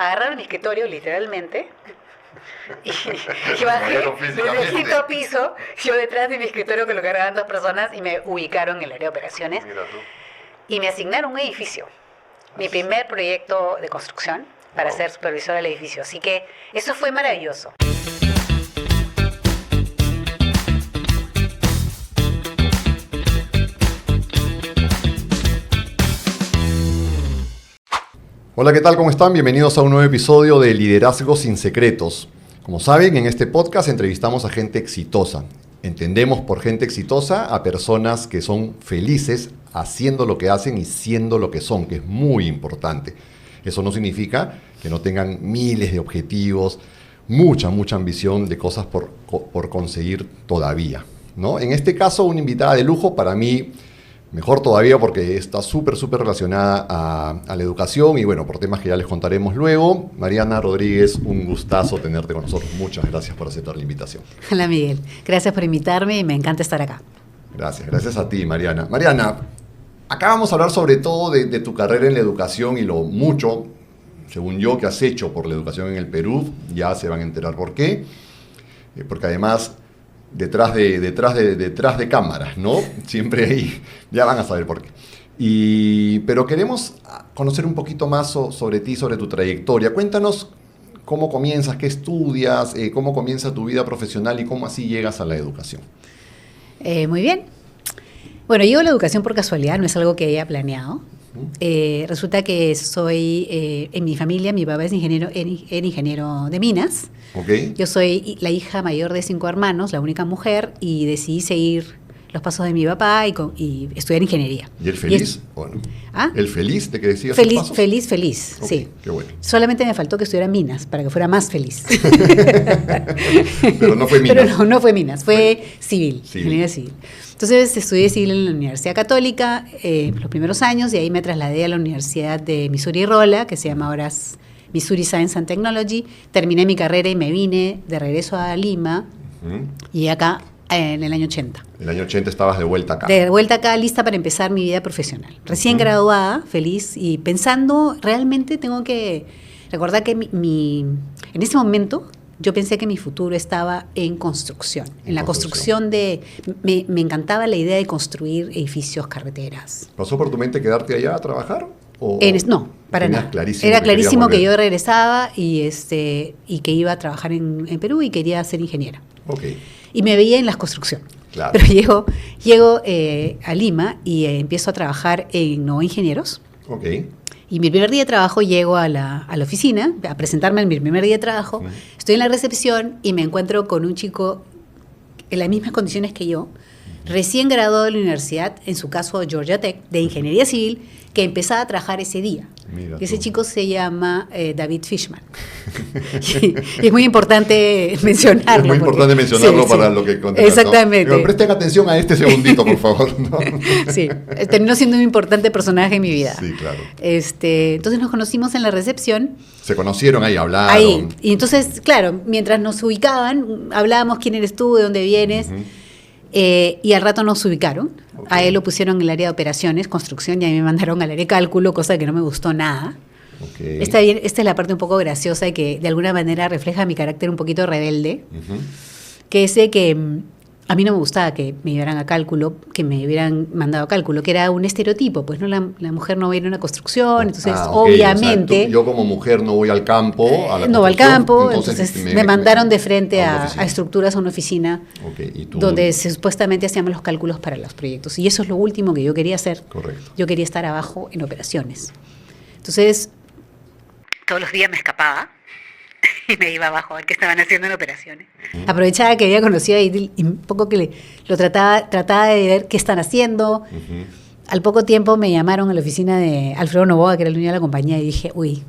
Agarraron mi escritorio, literalmente, y bajé desde el quinto piso, yo detrás de mi escritorio que lo cargaban 2 personas y me ubicaron en el área de operaciones y me asignaron un edificio. Mi primer proyecto de construcción para ser supervisora del edificio. Así que eso fue maravilloso. Hola, ¿qué tal? ¿Cómo están? Bienvenidos a un nuevo episodio de Liderazgo sin Secretos. Como saben, en este podcast entrevistamos a gente exitosa. Entendemos por gente exitosa a personas que son felices haciendo lo que hacen y siendo lo que son, que es muy importante. Eso no significa que no tengan miles de objetivos, mucha ambición de cosas por conseguir todavía, ¿no? En este caso, una invitada de lujo, para mí, mejor todavía porque está súper relacionada a la educación y bueno, por temas que ya les contaremos luego. Mariana Rodríguez, un gustazo tenerte con nosotros. Muchas gracias por aceptar la invitación. Hola Miguel, gracias por invitarme y me encanta estar acá. Gracias a ti, Mariana. Mariana, acá vamos a hablar sobre todo de tu carrera en la educación y lo mucho, según yo, que has hecho por la educación en el Perú. Ya se van a enterar por qué. Porque además, detrás de cámaras, ¿no? Siempre ahí, ya van a saber por qué. Pero queremos conocer un poquito más sobre ti, sobre tu trayectoria. Cuéntanos cómo comienzas, qué estudias, cómo comienza tu vida profesional y cómo así llegas a la educación. Muy bien. Bueno, llego a la educación por casualidad, no es algo que haya planeado. Resulta que soy, en mi familia, mi papá es ingeniero de minas. Okay. Yo soy la hija mayor de 5 hermanos, la única mujer, y decidí seguir los pasos de mi papá y estudiar ingeniería. ¿Y él feliz? Bueno. ¿Ah? ¿Él feliz de que decías esos pasos? Feliz, okay, sí. Qué bueno. Solamente me faltó que estudiara minas para que fuera más feliz. Pero no fue minas. Pero no fue minas, fue civil, ingeniería civil. Entonces estudié civil en la Universidad Católica los primeros años y ahí me trasladé a la Universidad de Missouri-Rolla, que se llama ahora Missouri Science and Technology. Terminé mi carrera y me vine de regreso a Lima y acá en el año 80. En el año 80 estabas de vuelta acá. De vuelta acá, lista para empezar mi vida profesional. Recién graduada, feliz y pensando, realmente tengo que recordar que en ese momento yo pensé que mi futuro estaba en construcción, en la construcción de... Me encantaba la idea de construir edificios, carreteras. ¿Pasó por tu mente quedarte allá a trabajar? No, para nada. Clarísimo Era clarísimo que yo regresaba y que iba a trabajar en Perú y quería ser ingeniera. Okay. Y me veía en la construcción. Claro. Pero llego a Lima y empiezo a trabajar en Nuevo Ingenieros. Okay. Y mi primer día de trabajo llego a la oficina a presentarme en mi primer día de trabajo. Estoy en la recepción y me encuentro con un chico en las mismas condiciones que yo, recién graduado de la universidad, en su caso Georgia Tech, de Ingeniería Civil, que empezaba a trabajar ese día. Y ese chico se llama David Fishman. y es muy importante mencionarlo. Es muy importante mencionarlo para lo que contestas. Exactamente. Pero presten atención a este segundito, por favor. ¿No? Sí, terminó siendo un importante personaje en mi vida. Sí, claro. Entonces nos conocimos en la recepción. Se conocieron ahí, hablaron. Ahí. Y entonces, claro, mientras nos ubicaban, hablábamos quién eres tú, de dónde vienes. Y al rato nos ubicaron. Okay. A él lo pusieron en el área de operaciones, construcción, y a mí me mandaron al área de cálculo, cosa que no me gustó nada. Okay. Esta es la parte un poco graciosa y que de alguna manera refleja mi carácter un poquito rebelde, que es de que a mí no me gustaba que me llevaran a cálculo, que me hubieran mandado a cálculo, que era un estereotipo, pues no la mujer no va a ir a una construcción, entonces obviamente... O sea, yo como mujer no voy al campo, no voy al campo, entonces me mandaron de frente a estructuras, a una oficina, donde supuestamente hacíamos los cálculos para los proyectos, y eso es lo último que yo quería hacer. Correcto. Yo quería estar abajo en operaciones. Entonces, todos los días me escapaba y me iba abajo a ver qué estaban haciendo en operaciones. Aprovechaba que había conocido a Idil y un poco que lo trataba de ver qué están haciendo. Al poco tiempo me llamaron a la oficina de Alfredo Novoa, que era el dueño de la compañía, y dije, uy,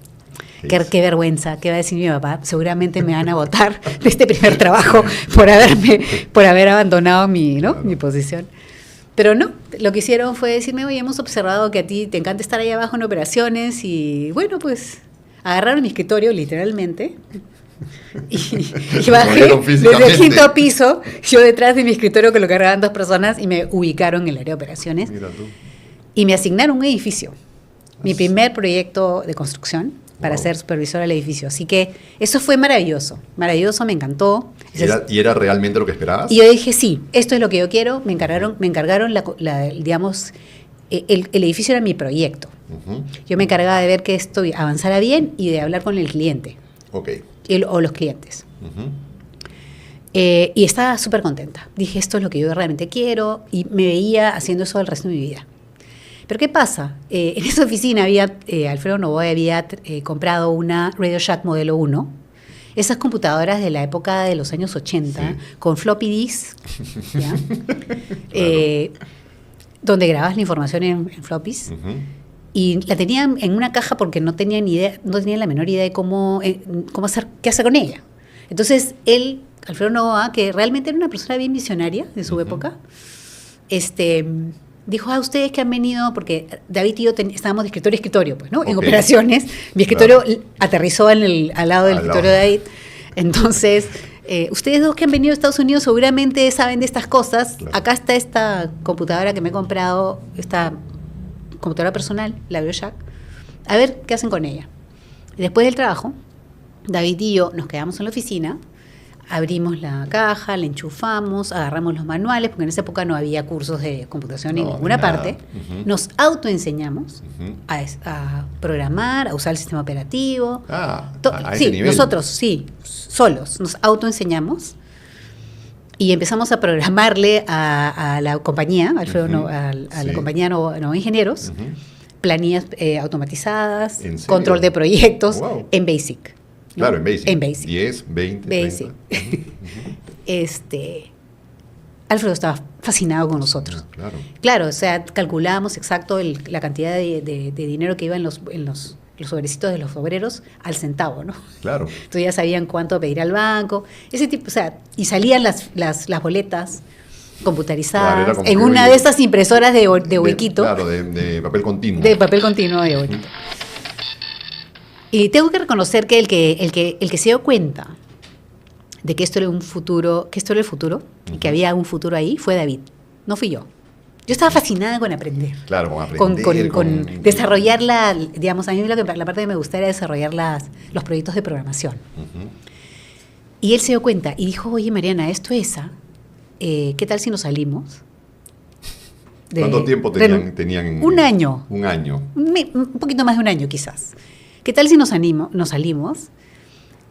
qué vergüenza, qué va a decir mi papá. Seguramente me van a botar de este primer trabajo por haber abandonado mi posición. Pero no, lo que hicieron fue decirme, oye, hemos observado que a ti te encanta estar ahí abajo en operaciones y bueno, pues agarraron mi escritorio literalmente y bajé desde el quinto piso, yo detrás de mi escritorio que lo cargaban 2 personas y me ubicaron en el área de operaciones. Mira tú. Y me asignaron un edificio. Mi primer proyecto de construcción para ser supervisora del edificio. Así que eso fue maravilloso, me encantó. ¿Y era realmente lo que esperabas? Y yo dije, sí, esto es lo que yo quiero. Me encargaron digamos, el edificio era mi proyecto. Yo me encargaba de ver que esto avanzara bien y de hablar con el cliente. Okay. O los clientes. Y estaba súper contenta. Dije, esto es lo que yo realmente quiero, y me veía haciendo eso el resto de mi vida. Pero ¿qué pasa? En esa oficina Alfredo Novoa había comprado una Radio Shack modelo 1, esas computadoras de la época de los años 80, sí, con floppy disk, ¿ya? Claro. Donde grababas la información en floppies. Y la tenían en una caja porque no tenían la menor idea de qué hacer con ella. Entonces Alfredo Novoa, que realmente era una persona bien visionaria de su época, dijo, ustedes que han venido, porque David y yo estábamos de escritorio a escritorio, pues, ¿no? Okay. En operaciones. Mi escritorio aterrizó al lado del escritorio de David. Entonces, ustedes dos que han venido a Estados Unidos seguramente saben de estas cosas. Claro. Acá está esta computadora que me he comprado, esta computadora personal, la BioShack. A ver qué hacen con ella. Y después del trabajo, David y yo nos quedamos en la oficina, abrimos la caja, la enchufamos, agarramos los manuales, porque en esa época no había cursos de computación en ninguna parte. Nos autoenseñamos a programar, a usar el sistema operativo. A sí, ese nivel. Nosotros, sí, solos, nos autoenseñamos y empezamos a programarle a la compañía, Alfredo, a la compañía Novoa Ingenieros, planillas automatizadas, control de proyectos, wow, en BASIC. ¿No? Claro, en BASIC. En BASIC. 10, 20, BASIC. 30. Alfredo estaba fascinado con nosotros. Claro. Claro, o sea, calculábamos exacto la cantidad de dinero que iba en los sobrecitos de los obreros al centavo, ¿no? Claro. Entonces ya sabían cuánto pedir al banco, ese tipo, o sea, y salían las boletas computarizadas, claro, en una de esas impresoras de huequito. Claro, de papel continuo. De papel continuo de huequito. Y tengo que reconocer que el que se dio cuenta de que esto era un futuro, y que había un futuro ahí, fue David, no fui yo. Yo estaba fascinada con aprender. Claro, con aprender. Con desarrollar digamos, a mí la parte que me gustaba era desarrollar los proyectos de programación. Y él se dio cuenta y dijo, oye Mariana, esto es ¿qué tal si nos salimos? ¿Cuánto tiempo tenían? Un año. Un año. Un poquito más de un año quizás. ¿Qué tal si nos salimos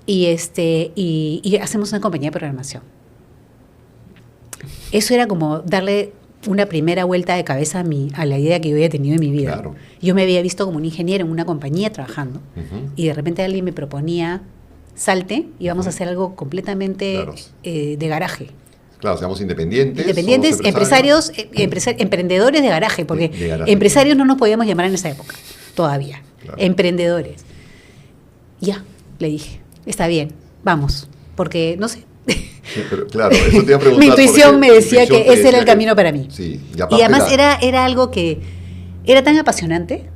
y hacemos una compañía de programación? Eso era como darle una primera vuelta de cabeza a la idea que yo había tenido en mi vida. Claro. Yo me había visto como un ingeniero en una compañía trabajando, y de repente alguien me proponía, salte y vamos a hacer algo completamente de garaje. Claro, seamos independientes. Independientes, empresarios, emprendedores de garaje, porque empresarios no nos podíamos llamar en esa época, todavía. Claro. Emprendedores. Ya, le dije, está bien, vamos, porque no sé. Sí, pero, claro, eso te iba a preguntar. Mi intuición me decía que ese era el camino para mí. Sí, y además era algo que era tan apasionante,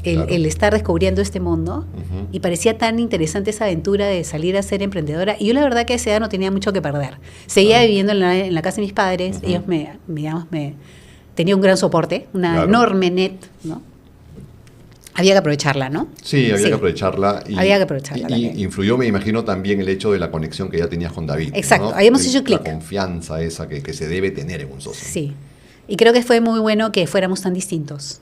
el estar descubriendo este mundo, y parecía tan interesante esa aventura de salir a ser emprendedora. Y yo la verdad que a esa edad no tenía mucho que perder. Seguía viviendo en la casa de mis padres, ellos tenía un gran soporte, una enorme net, ¿no? Había que aprovecharla, ¿no? Sí, había que aprovecharla. Había que aprovecharla. Y influyó, me imagino, también el hecho de la conexión que ya tenías con David. Exacto, ¿no? habíamos hecho clic. La confianza esa que se debe tener en un socio. Sí, y creo que fue muy bueno que fuéramos tan distintos.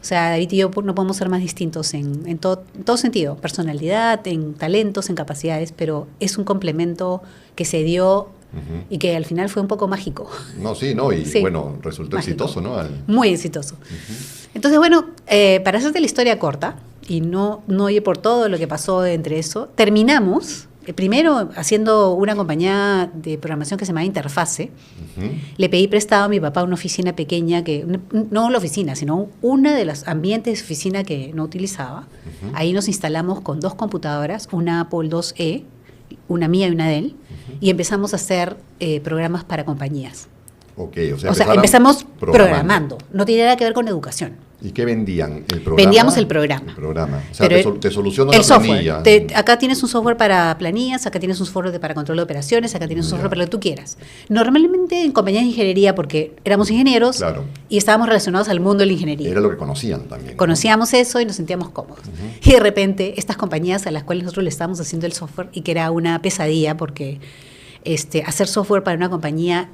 O sea, David y yo no podemos ser más distintos en todo sentido, personalidad, en talentos, en capacidades, pero es un complemento que se dio y que al final fue un poco mágico. Bueno, resultó mágico. Exitoso, ¿no? Muy exitoso. Entonces, bueno, para hacerte la historia corta, y no ir por todo lo que pasó entre eso, terminamos, primero haciendo una compañía de programación que se llama Interfase. Le pedí prestado a mi papá una oficina pequeña, no la oficina, sino una de los ambientes de oficina que no utilizaba. Ahí nos instalamos con 2 computadoras, una Apple IIe, una mía y una de él, y empezamos a hacer programas para compañías. Ok, o sea, empezamos programando. No tiene nada que ver con educación. ¿Y qué vendían? ¿El programa? Vendíamos el programa. El programa. O sea, te solucionó el la software. planilla. Acá tienes un software para planillas, acá tienes un software para control de operaciones, acá tienes un software para lo que tú quieras. Normalmente en compañías de ingeniería, porque éramos ingenieros y estábamos relacionados al mundo de la ingeniería. Era lo que conocían también. Conocíamos eso y nos sentíamos cómodos. Y de repente, estas compañías a las cuales nosotros le estábamos haciendo el software y que era una pesadilla porque hacer software para una compañía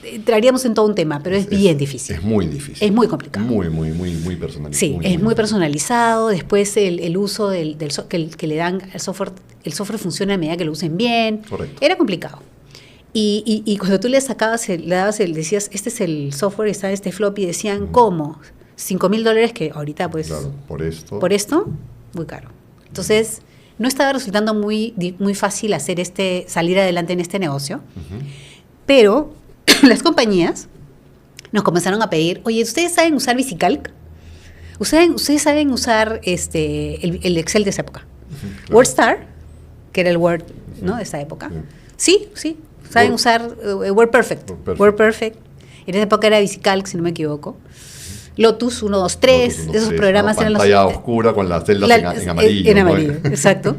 entraríamos en todo un tema, pero es bien difícil. Es muy difícil. Es muy complicado. Muy personalizado. Sí, muy personalizado. Después el uso que le dan al software, el software funciona a medida que lo usen bien. Correcto. Era complicado. Y cuando tú le decías, este es el software, está este floppy, decían, ¿cómo? $5,000 que ahorita pues... Claro, por esto. Por esto, muy caro. Entonces, no estaba resultando muy fácil salir adelante en este negocio. Pero las compañías nos comenzaron a pedir, oye, ¿ustedes saben usar VisiCalc? ¿Ustedes saben usar el Excel de esa época? Claro. WordStar, que era el Word, ¿no? De esa época. Sí. Saben usar WordPerfect. WordPerfect. En esa época era VisiCalc, si no me equivoco. Lotus 1, 2, 3. Esos programas eran los... Pantalla oscura con las celdas en amarillo. En amarillo, exacto.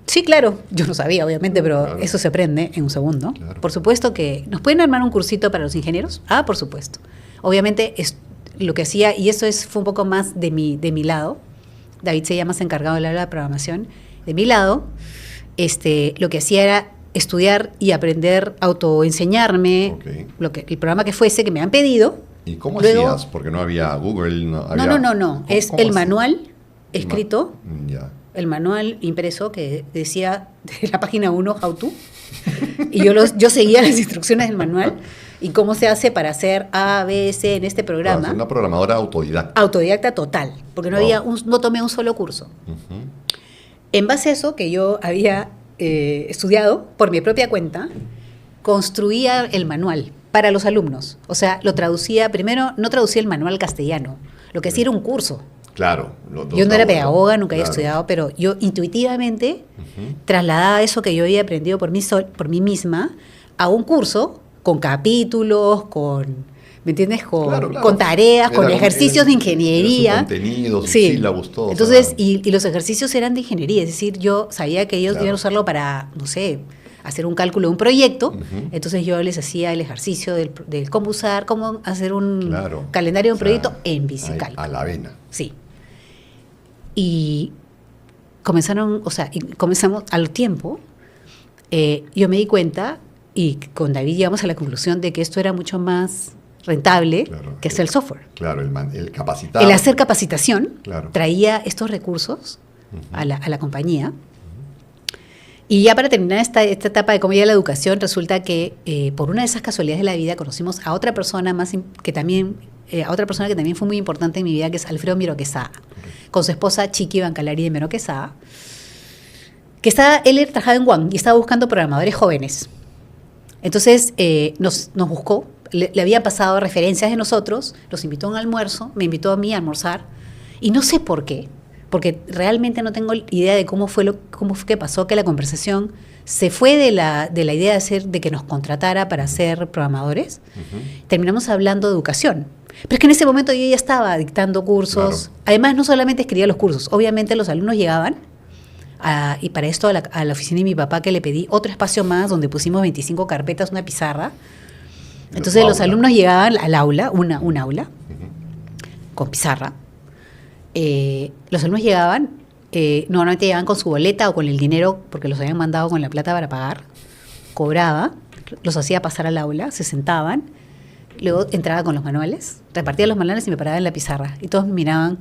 Sí, claro, yo no sabía, obviamente, pero eso se aprende en un segundo. Claro. Por supuesto que... ¿Nos pueden armar un cursito para los ingenieros? Ah, por supuesto. Obviamente, lo que hacía, y eso fue un poco más de mi lado, David se llama encargado del área de programación, de mi lado, lo que hacía era estudiar y aprender, autoenseñarme, el programa que fuese, que me han pedido. ¿Y cómo hacías? Porque no había Google, no había... No. Es el manual escrito... Ya. El manual impreso que decía de la página 1, how to, y yo seguía las instrucciones del manual y cómo se hace para hacer A, B, C en este programa. Claro, una programadora autodidacta. Autodidacta total, porque no tomé un solo curso. En base a eso, que yo había estudiado por mi propia cuenta, construía el manual para los alumnos. O sea, lo traducía, primero no traducía el manual castellano, lo que hacía era un curso. Claro. Yo no era pedagoga, nunca había estudiado, pero yo intuitivamente trasladaba eso que yo había aprendido por mí misma a un curso con capítulos, ¿me entiendes? Con tareas, con ejercicios de ingeniería. Contenidos, sílabus, todo. Entonces, y los ejercicios eran de ingeniería, es decir, yo sabía que ellos iban a usarlo para, no sé, hacer un cálculo de un proyecto, entonces yo les hacía el ejercicio de cómo hacer un calendario de un proyecto en VisiCalc. A la vena. Sí. Y comenzamos al tiempo, yo me di cuenta, y con David llegamos a la conclusión de que esto era mucho más rentable que hacer el software. Claro, el capacitar. El hacer capacitación traía estos recursos a la compañía. Y ya para terminar esta etapa de cómo llega la educación, resulta que por una de esas casualidades de la vida conocimos a otra persona que también fue muy importante en mi vida, que es Alfredo Miro Quesada, con su esposa Chiqui Bancalari de Miro Quesada, él trabajaba en One y estaba buscando programadores jóvenes. Entonces nos buscó, le había pasado referencias de nosotros, los invitó a un almuerzo, me invitó a mí a almorzar, y no sé por qué, porque realmente no tengo idea de cómo fue que pasó, que la conversación se fue de la idea de que nos contratara para ser programadores. Terminamos hablando de educación. Pero es que en ese momento yo ya estaba dictando cursos. Claro. Además, no solamente escribía los cursos. Obviamente los alumnos llegaban, y para esto a la oficina de mi papá, que le pedí otro espacio más, donde pusimos 25 carpetas, una pizarra. Entonces los alumnos llegaban al aula, un aula, con pizarra. Los alumnos llegaban, normalmente llegaban con su boleta o con el dinero, porque los habían mandado con la plata para pagar. Cobraba, los hacía pasar al aula, se sentaban, luego entraba con los manuales, repartía los manuales y me paraba en la pizarra. Y todos me miraban.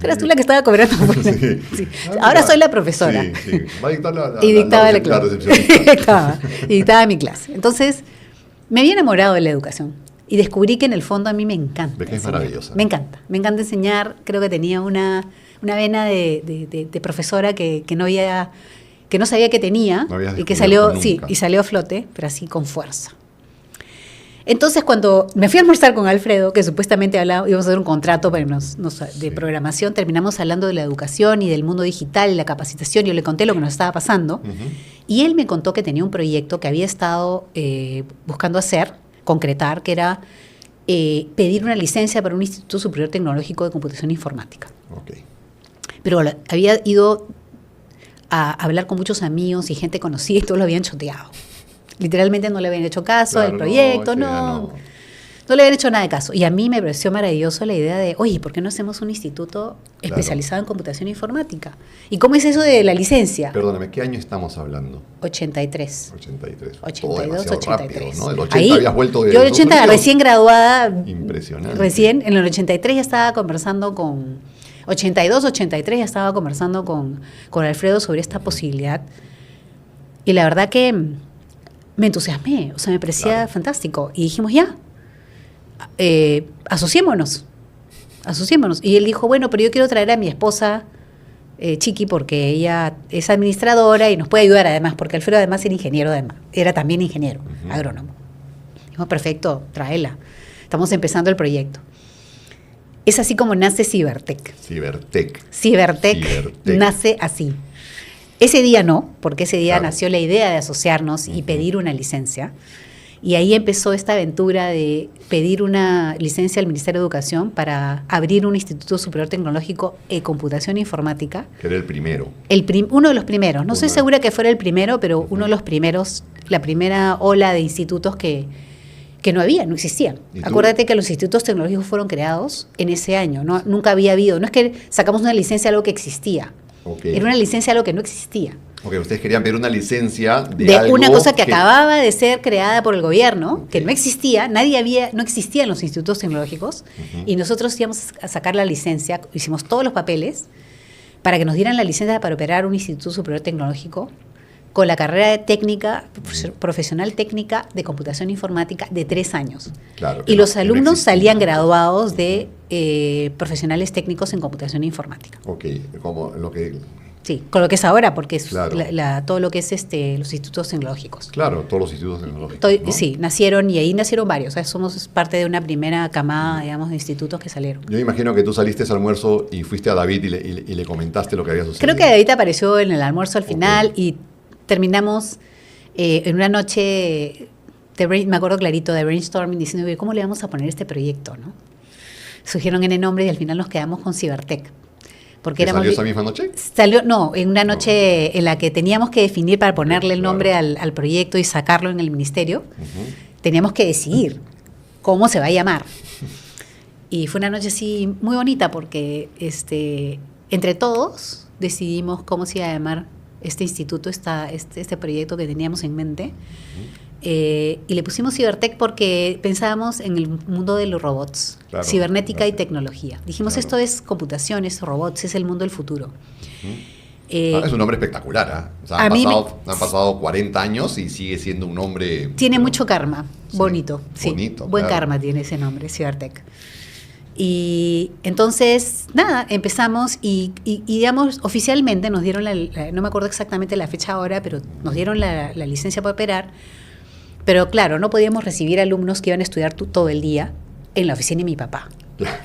Eras tú la que estaba cobrando. Sí. Ahora soy la profesora. Sí. Va a dictar y dictaba la clase. Y dictaba mi clase. Entonces, me había enamorado de la educación. Y descubrí que en el fondo a mí me encanta. Es maravillosa. Me encanta enseñar. Creo que tenía una vena de profesora que no sabía que tenía. No y que salió a flote, pero así con fuerza. Entonces, cuando me fui a almorzar con Alfredo, que supuestamente íbamos a hacer un contrato para de programación, terminamos hablando de la educación y del mundo digital y la capacitación. Yo le conté lo que nos estaba pasando. Y él me contó que tenía un proyecto que había estado buscando concretar, que era pedir una licencia para un Instituto Superior Tecnológico de Computación Informática. Okay. Pero había ido a hablar con muchos amigos y gente conocida y todos lo habían choteado. Literalmente no le habían hecho caso al proyecto, no le habían hecho nada de caso. Y a mí me pareció maravilloso la idea de, oye, ¿por qué no hacemos un instituto especializado en computación informática? ¿Y cómo es eso de la licencia? Perdóname, ¿qué año estamos hablando? 83. 82, 83. Rápido, ¿no? Del 80 habías vuelto de yo del 80 recién graduada. Impresionante. Recién, en el 83 ya estaba conversando con... 82, 83 ya estaba conversando con Alfredo sobre esta posibilidad. Y la verdad que me entusiasmé, o sea, me parecía fantástico. Y dijimos, ya, asociémonos. Y él dijo, bueno, pero yo quiero traer a mi esposa, Chiqui, porque ella es administradora y nos puede ayudar además, porque Alfredo además era ingeniero, era también ingeniero, agrónomo. Dijimos, perfecto, tráela. Estamos empezando el proyecto. Es así como nace Cibertec. Cibertec nace así. Ese día no, porque ese día nació la idea de asociarnos y pedir una licencia. Y ahí empezó esta aventura de pedir una licencia al Ministerio de Educación para abrir un Instituto Superior Tecnológico de Computación Informática. Que era el primero. Uno de los primeros. No estoy segura que fuera el primero, pero uno de los primeros, la primera ola de institutos que no existían. Acuérdate que los institutos tecnológicos fueron creados en ese año. Nunca había habido. No es que sacamos una licencia a algo que existía. Era una licencia a algo que no existía. Ustedes querían pedir una licencia de algo una cosa que acababa de ser creada por el gobierno, que no existía, no existían los institutos tecnológicos, y nosotros íbamos a sacar la licencia, hicimos todos los papeles para que nos dieran la licencia para operar un Instituto Superior Tecnológico con la carrera técnica, profesional técnica de computación informática de 3 años. Claro, y los alumnos salían graduados de profesionales técnicos en computación informática. Como lo que... Sí, con lo que es ahora, porque es todo lo que es los institutos tecnológicos. Claro, todos los institutos tecnológicos. ¿No? Sí, nacieron y ahí nacieron varios. O sea, somos parte de una primera camada, digamos, de institutos que salieron. Yo imagino que tú saliste ese almuerzo y fuiste a David y le comentaste lo que había sucedido. Creo que David apareció en el almuerzo al final y terminamos en una noche, me acuerdo clarito, de brainstorming, diciendo, ¿cómo le vamos a poner este proyecto? ¿No? Surgieron N nombres y al final nos quedamos con Cibertec. Porque ¿Salió esa misma noche? En una noche en la que teníamos que definir para ponerle el nombre al proyecto y sacarlo en el ministerio. Teníamos que decidir cómo se va a llamar. Y fue una noche así muy bonita porque entre todos decidimos cómo se iba a llamar este instituto, este proyecto que teníamos en mente. Y le pusimos Cibertec porque pensábamos en el mundo de los robots, cibernética y tecnología. Dijimos, esto es computación, es robots, es el mundo del futuro. Es un nombre espectacular. O sea, han pasado 40 años y sigue siendo un nombre... Tiene mucho karma, bonito. Bonito, buen karma tiene ese nombre, Cibertec. Y entonces, nada, empezamos y digamos, oficialmente nos dieron no me acuerdo exactamente la fecha ahora, pero nos dieron la licencia para operar. Pero claro, no podíamos recibir alumnos que iban a estudiar todo el día en la oficina de mi papá. Claro.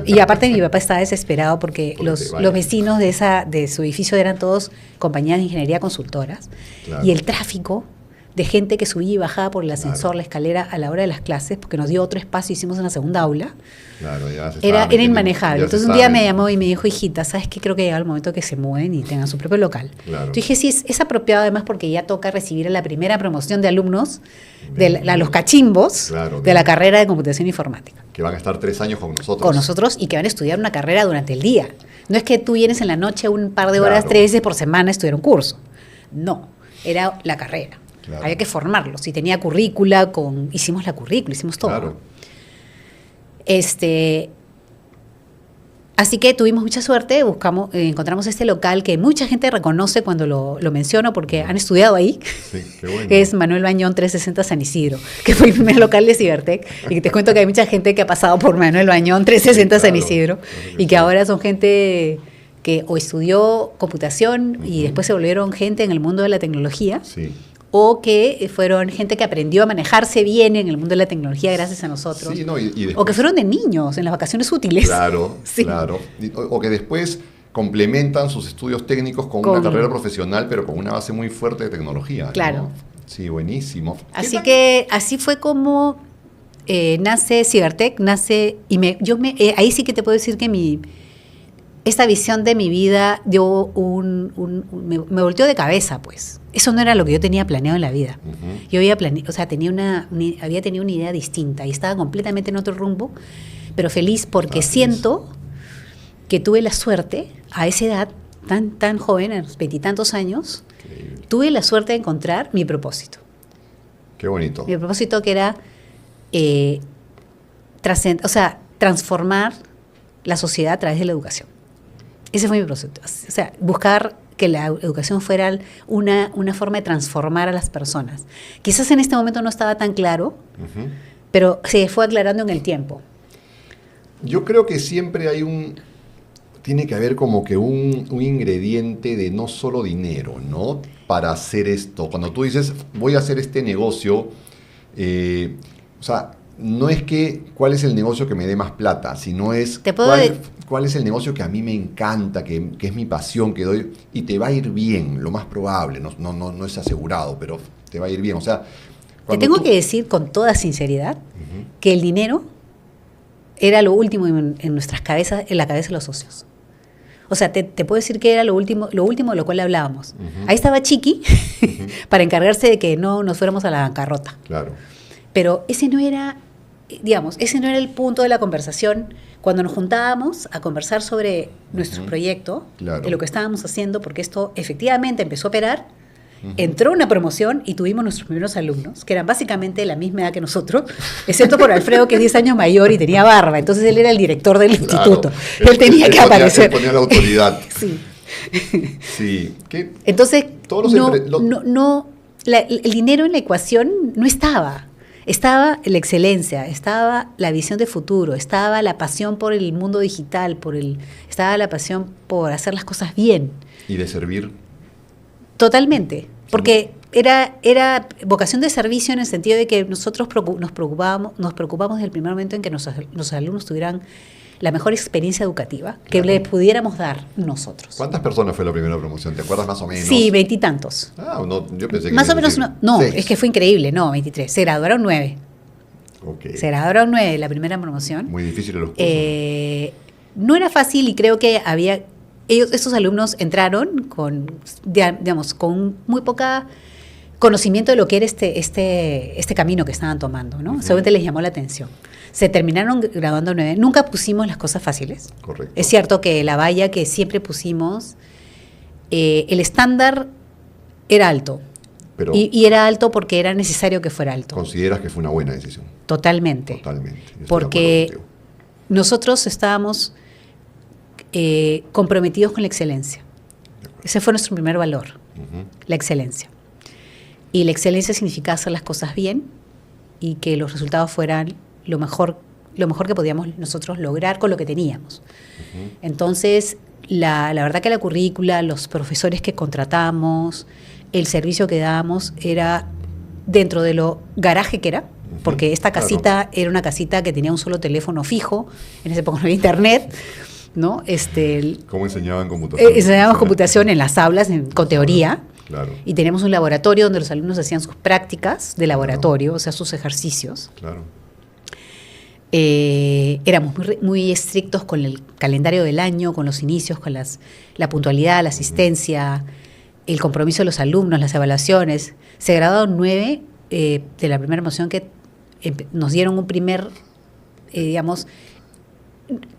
Y aparte mi papá estaba desesperado porque los vecinos de su edificio eran todos compañías de ingeniería consultoras. Claro. Y el tráfico de gente que subía y bajaba por el ascensor, la escalera a la hora de las clases, porque nos dio otro espacio, hicimos una segunda aula, era inmanejable. Entonces un día me llamó y me dijo, hijita, ¿sabes qué? Creo que llega el momento que se mueven y tengan su propio local. Claro. Yo dije, sí, es apropiado además porque ya toca recibir a la primera promoción de alumnos, a los cachimbos, de la carrera de computación informática. Que van a estar 3 años con nosotros. Con nosotros y que van a estudiar una carrera durante el día. No es que tú vienes en la noche un par de horas, 3 veces por semana a estudiar un curso. No, era la carrera. Claro. Había que formarlos. Si tenía currícula, hicimos la currícula, hicimos todo. Claro. Así que tuvimos mucha suerte, encontramos este local que mucha gente reconoce cuando lo menciono porque han estudiado ahí. Sí, qué bueno. Que es Manuel Bañón 360 San Isidro, que fue el primer local de Cibertec. Y te cuento que hay mucha gente que ha pasado por Manuel Bañón 360 San Isidro y que ahora son gente que o estudió computación y después se volvieron gente en el mundo de la tecnología. Sí. o que fueron gente que aprendió a manejarse bien en el mundo de la tecnología gracias a nosotros. Sí, no, y después, o que fueron de niños en las vacaciones útiles. Claro, Sí. claro. O que después complementan sus estudios técnicos con una carrera profesional, pero con una base muy fuerte de tecnología. Claro. ¿no? Sí, buenísimo. Así que así fue como nace Cibertech, ahí sí que te puedo decir que esta visión de mi vida dio me volteó de cabeza, pues. Eso no era lo que yo tenía planeado en la vida. Uh-huh. Yo había había tenido una idea distinta y estaba completamente en otro rumbo, pero feliz porque siento que tuve la suerte, a esa edad, tan joven, a los 20 y tantos años, Increíble. tuve la suerte de encontrar mi propósito. Qué bonito. Mi propósito que era transformar la sociedad a través de la educación. Ese fue mi propósito. O sea, buscar que la educación fuera una forma de transformar a las personas. Quizás en este momento no estaba tan claro, Uh-huh. pero se fue aclarando en el tiempo. Yo creo que siempre tiene que haber como que un ingrediente de no solo dinero, ¿no? Para hacer esto. Cuando tú dices, voy a hacer este negocio, o sea, no es cuál es el negocio que me dé más plata, sino es cuál es el negocio que a mí me encanta, que es mi pasión, que doy, y te va a ir bien, lo más probable, no es asegurado, pero te va a ir bien. O sea, te tengo que decir con toda sinceridad que el dinero era lo último en nuestras cabezas, en la cabeza de los socios. O sea, te puedo decir que era lo último de lo cual hablábamos. Uh-huh. Ahí estaba Chiqui para encargarse de que no nos fuéramos a la bancarrota. Claro. Pero ese no era el punto de la conversación cuando nos juntábamos a conversar sobre nuestro proyecto, de lo que estábamos haciendo, porque esto efectivamente empezó a operar, entró una promoción y tuvimos nuestros primeros alumnos, que eran básicamente la misma edad que nosotros, excepto por Alfredo, que es 10 años mayor y tenía barba, entonces él era el director del instituto. Él tenía que aparecer. Él ponía la autoridad. Sí. Sí. Entonces, el dinero en la ecuación no estaba. Estaba la excelencia, estaba la visión de futuro, estaba la pasión por el mundo digital, estaba la pasión por hacer las cosas bien. ¿Y de servir? Totalmente, porque era vocación de servicio en el sentido de que nosotros nos preocupábamos desde el primer momento en que los alumnos tuvieran la mejor experiencia educativa que le pudiéramos dar nosotros. ¿Cuántas personas fue la primera promoción? ¿Te acuerdas más o menos? Sí, 20 y tantos. No, yo pensé que... Más o menos, no, 6. es que fue increíble, no, 23. Se graduaron 9. Okay. Se graduaron 9 la primera promoción. Muy difícil los cursos. No era fácil y creo que estos alumnos entraron con muy poca conocimiento de lo que era este camino que estaban tomando, ¿no? Seguramente les llamó la atención. Se terminaron graduando 9. Nunca pusimos las cosas fáciles. Correcto. Es cierto que la valla que siempre pusimos, el estándar era alto. Pero y era alto porque era necesario que fuera alto. ¿Consideras que fue una buena decisión? Totalmente. Totalmente. Porque nosotros estábamos comprometidos con la excelencia. Ese fue nuestro primer valor, la excelencia. Y la excelencia significa hacer las cosas bien y que los resultados fueran lo mejor que podíamos nosotros lograr con lo que teníamos. Entonces, la verdad que la currícula, los profesores que contratamos, el servicio que dábamos era dentro de lo garaje que era, porque esta casita era una casita que tenía un solo teléfono fijo, en esa época no había internet, ¿no? ¿Cómo enseñaban computación? Enseñábamos computación en las aulas con teoría. Claro. Y teníamos un laboratorio donde los alumnos hacían sus prácticas de laboratorio, o sea, sus ejercicios. Claro. Éramos muy estrictos con el calendario del año, con los inicios, con la puntualidad, la asistencia, el compromiso de los alumnos, las evaluaciones. Se graduaron 9 de la primera promoción que nos dieron un primer,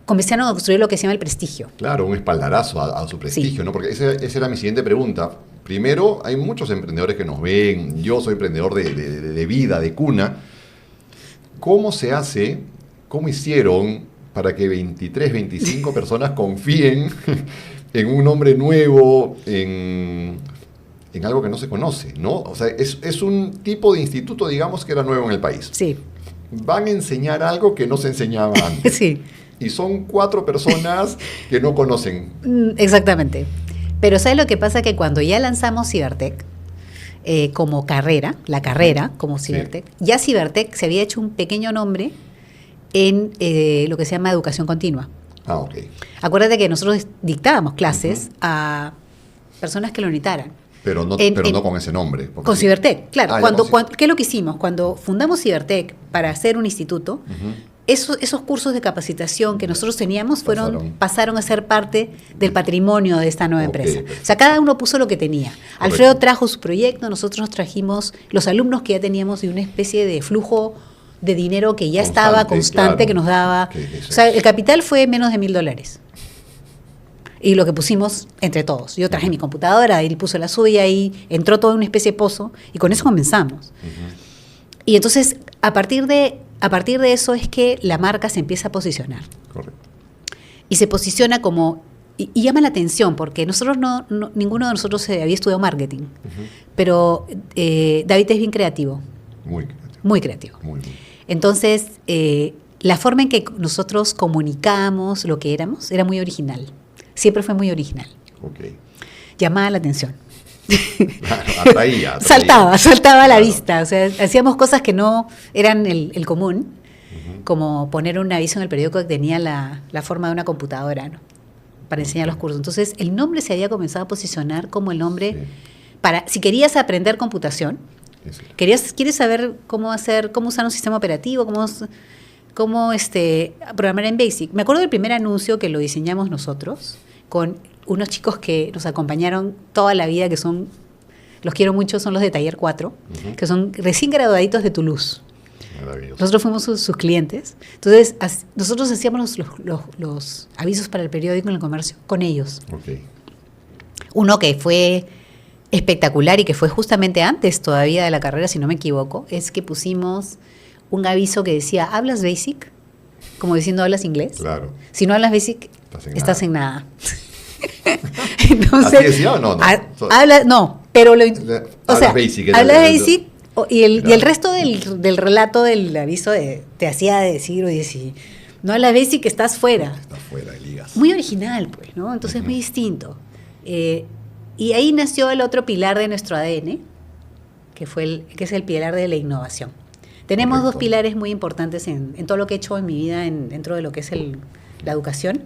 comenzaron a construir lo que se llama el prestigio. Claro, un espaldarazo a su prestigio, sí. ¿No? Porque esa era mi siguiente pregunta. Primero, hay muchos emprendedores que nos ven, yo soy emprendedor de vida, de cuna. ¿Cómo se hace, cómo hicieron para que 23, 25 personas confíen en un hombre nuevo, en algo que no se conoce, ¿no? O sea, es un tipo de instituto, digamos, que era nuevo en el país. Sí. Van a enseñar algo que no se enseñaba antes. Sí. Y son 4 personas que no conocen. Exactamente. Pero ¿sabes lo que pasa? Que cuando ya lanzamos Cibertech, como carrera, la carrera como Cibertec. Ya Cibertec se había hecho un pequeño nombre en lo que se llama educación continua. Ah, ok. Acuérdate que nosotros dictábamos clases a personas que lo necesitaran. Pero no con ese nombre. Con Cibertec, claro. Ah, ¿Qué es lo que hicimos? Cuando fundamos Cibertec para hacer un instituto, esos cursos de capacitación que nosotros teníamos pasaron a ser parte del patrimonio de esta nueva empresa. Perfecto. O sea, cada uno puso lo que tenía. Correcto. Alfredo trajo su proyecto, nosotros trajimos los alumnos que ya teníamos y una especie de flujo de dinero que ya estaba constante, claro, que nos daba. O sea, el capital fue menos de $1,000. Y lo que pusimos entre todos. Yo traje mi computadora, él puso la suya y entró todo en una especie de pozo y con eso comenzamos. Y entonces, a partir de eso es que la marca se empieza a posicionar. Correcto. Y se posiciona como, y llama la atención, porque nosotros ninguno de nosotros había estudiado marketing, pero David es bien creativo. Muy creativo. Muy creativo. Muy. Entonces, la forma en que nosotros comunicamos lo que éramos era muy original. Siempre fue muy original. Okay. Llamaba la atención. Atraía. Saltaba a la vista. O sea, hacíamos cosas que no eran el común, como poner un aviso en el periódico que tenía la forma de una computadora, ¿no? Para enseñar los cursos. Entonces, el nombre se había comenzado a posicionar como el nombre para, si querías aprender computación, quieres saber cómo usar un sistema operativo, cómo programar en BASIC. Me acuerdo del primer anuncio que lo diseñamos nosotros con unos chicos que nos acompañaron toda la vida, que son, los quiero mucho, son los de Taller 4, que son recién graduaditos de Toulouse. Maravilloso. Nosotros fuimos sus clientes. Entonces, nosotros hacíamos los avisos para el periódico en el comercio con ellos. Okay. Uno que fue espectacular y que fue justamente antes todavía de la carrera, si no me equivoco, es que pusimos un aviso que decía, ¿hablas BASIC? Como diciendo, ¿hablas inglés? Claro. Si no hablas BASIC, estás en nada. Entonces, ¿así decía o no? Hablas BASIC y el resto del relato del aviso te hacía decir, oye, si no hablas BASIC, estás fuera. Estás fuera de ligas. Muy original, pues, ¿no? Entonces, muy distinto. Y ahí nació el otro pilar de nuestro ADN, que es el pilar de la innovación. Tenemos dos pilares muy importantes en todo lo que he hecho en mi vida dentro de lo que es la educación.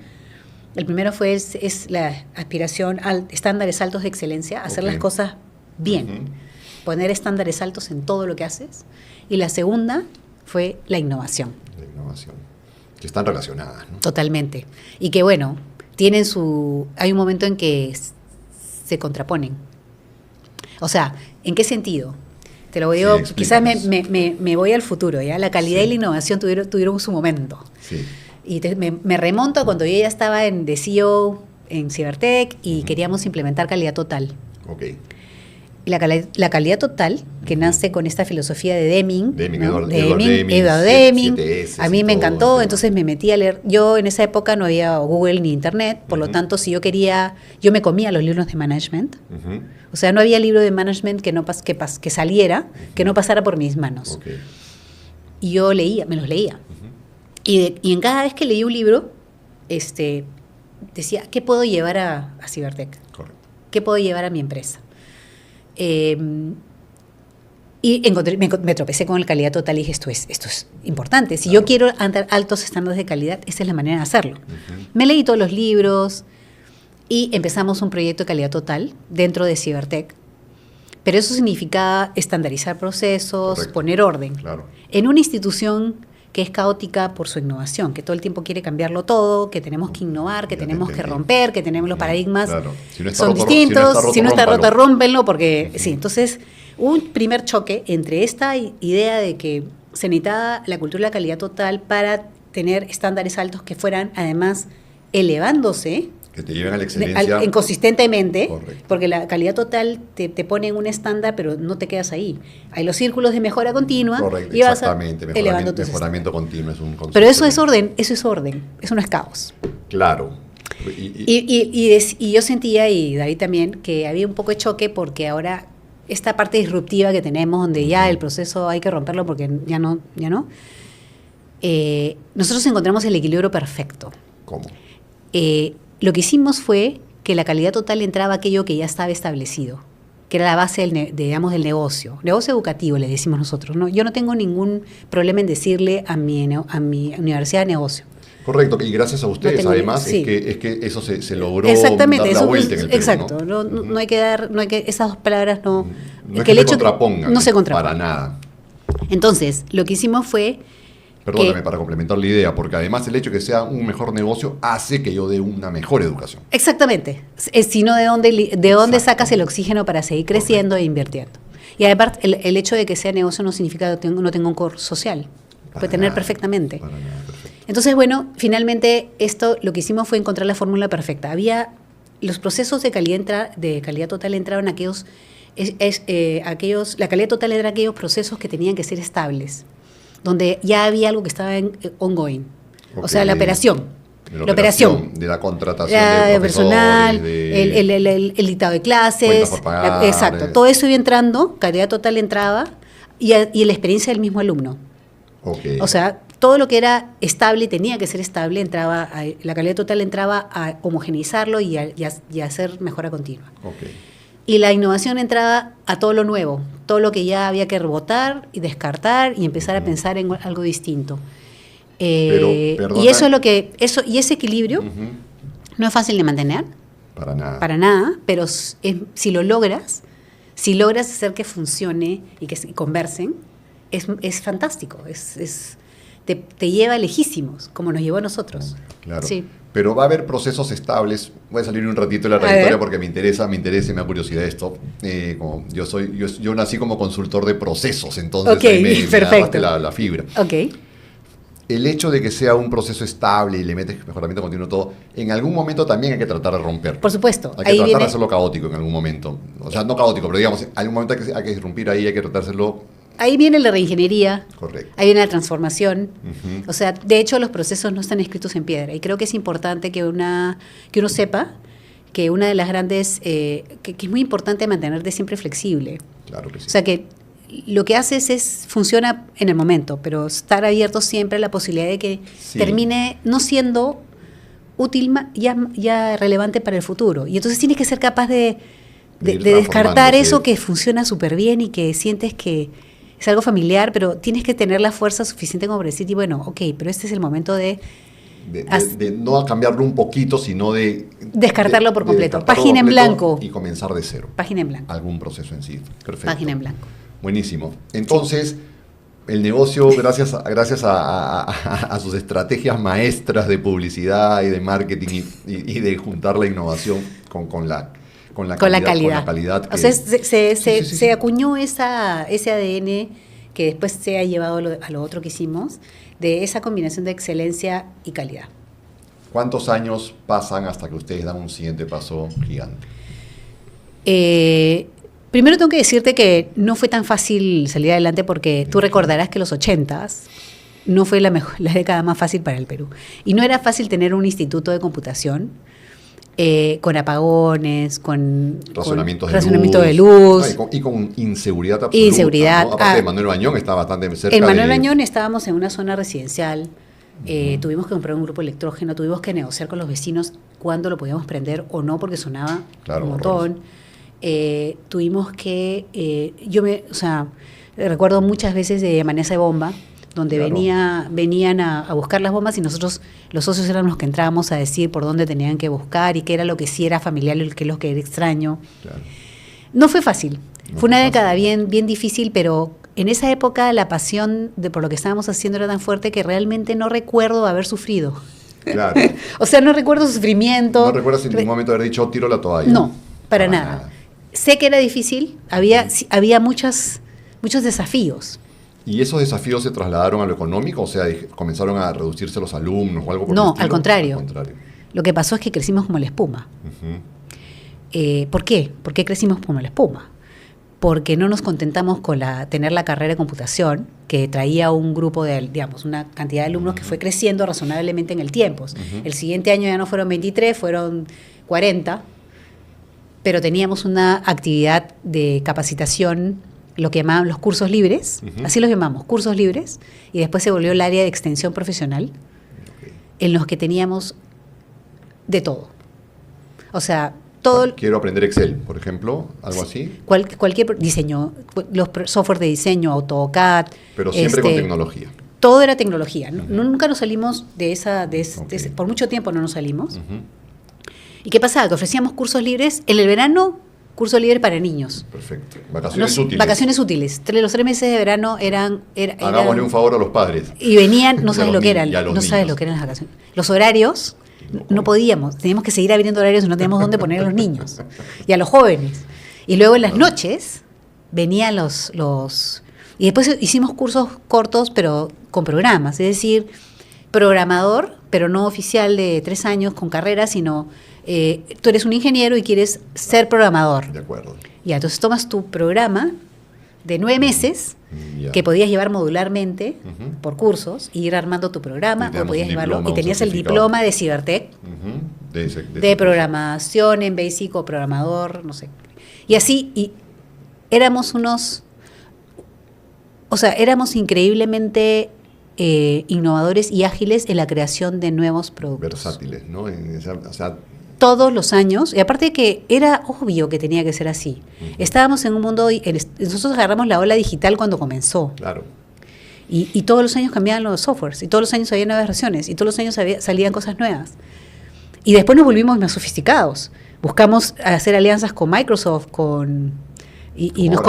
El primero es la aspiración a estándares altos de excelencia, hacer las cosas bien, poner estándares altos en todo lo que haces. Y la segunda fue la innovación. La innovación, que están relacionadas, ¿no? Totalmente. Y que, bueno, hay un momento en que se contraponen. O sea, ¿en qué sentido? Te lo digo, quizás me voy al futuro, ¿ya? La calidad y la innovación tuvieron su momento. Sí. Y me remonto a cuando yo ya estaba de CEO en Cibertec y queríamos implementar calidad total. Okay. Y la calidad total, que nace con esta filosofía de Deming, Edward Deming, a mí me encantó, entonces me metí a leer. Yo en esa época no había Google ni Internet, por lo tanto, si yo quería, yo me comía los libros de management. O sea, no había libro de management que saliera, que no pasara por mis manos. Okay. Y yo me los leía. Y en cada vez que leí un libro, decía, ¿qué puedo llevar a Cibertec? Correcto. ¿Qué puedo llevar a mi empresa? Y me tropecé con la calidad total y dije, esto es importante. Si yo quiero altos estándares de calidad, esa es la manera de hacerlo. Me leí todos los libros y empezamos un proyecto de calidad total dentro de Cibertec. Pero eso significaba estandarizar procesos, poner orden. Claro. En una institución que es caótica por su innovación, que todo el tiempo quiere cambiarlo todo, que tenemos que innovar, que tenemos que romper, que tenemos los paradigmas son distintos, si no está roto, rómpenlo, porque sí, entonces hubo un primer choque entre esta idea de que se necesitaba la cultura de la calidad total para tener estándares altos que fueran además elevándose, que te lleven a la excelencia inconsistentemente, correcto, porque la calidad total te pone en un estándar, pero no te quedas ahí. Hay los círculos de mejora continua, correcto, y vas elevando tus mejoramiento continuo es un concepto. Pero eso es orden, eso no es caos. Claro. Y yo sentía, y David también, que había un poco de choque porque ahora esta parte disruptiva que tenemos, donde ya el proceso hay que romperlo porque ya no. Nosotros encontramos el equilibrio perfecto. ¿Cómo? Lo que hicimos fue que la calidad total entraba aquello que ya estaba establecido. que era la base digamos, del negocio educativo, le decimos nosotros, ¿no? Yo no tengo ningún problema en decirle a mi universidad de negocio. Correcto, y gracias a ustedes, no además, sí. es que eso se logró exactamente, dar la vuelta en el Perú, exacto, ¿no? No hay que esas dos palabras no es que el se hecho contrapongan, no se contrapongan. Para nada. Entonces, lo que hicimos fue Perdóname, para complementar la idea, porque además el hecho de que sea un mejor negocio hace que yo dé una mejor educación. Exactamente, sino de dónde sacas el oxígeno para seguir creciendo e invirtiendo. Y además, el hecho de que sea negocio no significa que no tenga un core social. Puede tener perfectamente. Para nada, perfecto. Entonces, bueno, finalmente lo que hicimos fue encontrar la fórmula perfecta. Los procesos de calidad total entraban la calidad total era aquellos procesos que tenían que ser estables, donde ya había algo que estaba ongoing. Okay. O sea, la operación. La operación. De la contratación de personal, el dictado de clases. Exacto. Todo eso iba entrando, calidad total entraba, y la experiencia del mismo alumno. Okay. O sea, todo lo que era estable y tenía que ser estable, la calidad total entraba a homogeneizarlo y a hacer mejora continua. Okay. Y la innovación entraba a todo lo nuevo, todo lo que ya había que rebotar y descartar y empezar a pensar en algo distinto. Y eso es lo que, y ese equilibrio no es fácil de mantener. Para nada. Para nada, pero si lo logras, hacer que funcione y que conversen, es fantástico, te lleva lejísimos, como nos llevó a nosotros. Claro. Sí. Pero va a haber procesos estables. Voy a salir un ratito de la trayectoria porque me interesa y me da curiosidad esto. Como yo nací como consultor de procesos, entonces ahí me agarraste la fibra. Okay. El hecho de que sea un proceso estable y le metes mejoramiento continuo todo, en algún momento también hay que tratar de romper. Por supuesto. Hay que tratar de hacerlo caótico en algún momento. O sea, no caótico, pero digamos, en algún momento hay que irrumpir ahí, hay que tratar de hacerlo. Ahí viene la reingeniería. Correcto. Ahí viene la transformación. O sea, de hecho, los procesos no están escritos en piedra. Y creo que es importante que uno sepa que una de las grandes, que es muy importante mantenerte siempre flexible. Claro que sí. O sea, que lo que haces funciona en el momento, pero estar abierto siempre a la posibilidad de que termine no siendo útil, ya relevante para el futuro. Y entonces tienes que ser capaz de descartar eso que funciona súper bien y que sientes que es algo familiar, pero tienes que tener la fuerza suficiente como para decir, bueno, ok, pero este es el momento de no cambiarlo un poquito, sino de descartarlo por completo. Página en blanco. Y comenzar de cero. Página en blanco. Algún proceso en sí. Perfecto. Página en blanco. Buenísimo. Entonces, el negocio, gracias a sus estrategias maestras de publicidad y de marketing y de juntar la innovación con la calidad. O sea, se acuñó ese ADN que después se ha llevado a lo otro que hicimos, de esa combinación de excelencia y calidad. ¿Cuántos años pasan hasta que ustedes dan un siguiente paso gigante? Primero tengo que decirte que no fue tan fácil salir adelante porque tú recordarás que los 80s no fue la década más fácil para el Perú. Y no era fácil tener un instituto de computación con apagones, con racionamiento de luz. Y con inseguridad absoluta. ¿No? Aparte de Manuel Bañón, estaba bastante cerca en Manuel Bañón estábamos en una zona residencial. Tuvimos que comprar un grupo electrógeno, tuvimos que negociar con los vecinos cuándo lo podíamos prender o no porque sonaba un montón. Tuvimos que, recuerdo muchas veces de Amanece Bomba, donde venían a buscar las bombas y nosotros, los socios, éramos los que entrábamos a decir por dónde tenían que buscar y qué era lo que sí era familiar y qué es lo que era extraño. Claro. No fue fácil, fue una década bien difícil, pero en esa época la pasión por lo que estábamos haciendo era tan fuerte que realmente no recuerdo haber sufrido. Claro. O sea, no recuerdo sufrimiento. ¿No recuerdas en ningún momento haber dicho tiro la toalla? No, para nada. Sé que era difícil, había muchos desafíos. ¿Y esos desafíos se trasladaron a lo económico? O sea, ¿comenzaron a reducirse los alumnos o algo por el estilo? No, al contrario. Lo que pasó es que crecimos como la espuma. ¿Por qué? ¿Por qué crecimos como la espuma? Porque no nos contentamos con tener la carrera de computación, que traía un grupo una cantidad de alumnos que fue creciendo razonablemente en el tiempo. El siguiente año ya no fueron 23, fueron 40, pero teníamos una actividad de capacitación, lo que llamaban los cursos libres, así los llamamos, cursos libres, y después se volvió el área de extensión profesional, en los que teníamos de todo. O sea, Quiero aprender Excel, por ejemplo, algo así. Cualquier diseño, software de diseño, AutoCAD. Pero siempre con tecnología. Todo era tecnología. Nunca nos salimos de esa... por mucho tiempo no nos salimos. ¿Y qué pasaba? Que ofrecíamos cursos libres en el verano, curso libre para niños. Perfecto. Vacaciones útiles. Vacaciones útiles. Los 3 meses de verano Hagámosle un favor a los padres. Y venían, no sabes lo que eran. No sabes lo que eran las vacaciones. Los horarios, no podíamos. Teníamos que seguir abriendo horarios y no teníamos dónde poner a los niños. Y a los jóvenes. Y luego en las noches venían los... Y después hicimos cursos cortos, pero con programas. Es decir, programador, pero no oficial de 3 años con carrera, sino... tú eres un ingeniero y quieres ser programador. De acuerdo. Ya, entonces tomas tu programa de 9 meses, que podías llevar modularmente por cursos, y ir armando tu programa, o podías llevarlo, y tenías el diploma de Cibertech, de programación en Basic o programador, no sé. Y así, y éramos éramos increíblemente innovadores y ágiles en la creación de nuevos productos. Versátiles, ¿no? Todos los años, y aparte que era obvio que tenía que ser así. Estábamos en un mundo, nosotros agarramos la ola digital cuando comenzó. Claro. Y todos los años cambiaban los softwares, y todos los años había nuevas versiones, y todos los años salían cosas nuevas. Y después nos volvimos más sofisticados. Buscamos hacer alianzas con Microsoft, y nos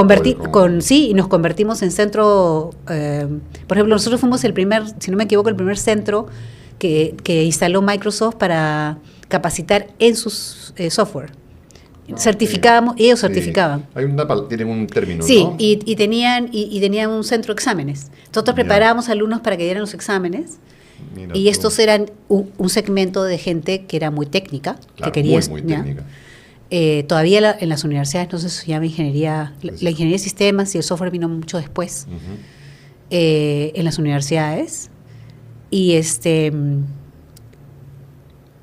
convertimos en centro. Por ejemplo, nosotros fuimos el primer, si no me equivoco, el primer centro que instaló Microsoft para capacitar en sus software. Certificábamos, ellos certificaban. Tienen un término, sí, ¿no? y tenían un centro de exámenes. Nosotros preparábamos alumnos para que dieran los exámenes. Mira, y estos eran un segmento de gente que era muy técnica, claro, que quería muy técnica. Todavía en las universidades no se llama ingeniería, la ingeniería de sistemas, y el software vino mucho después en las universidades,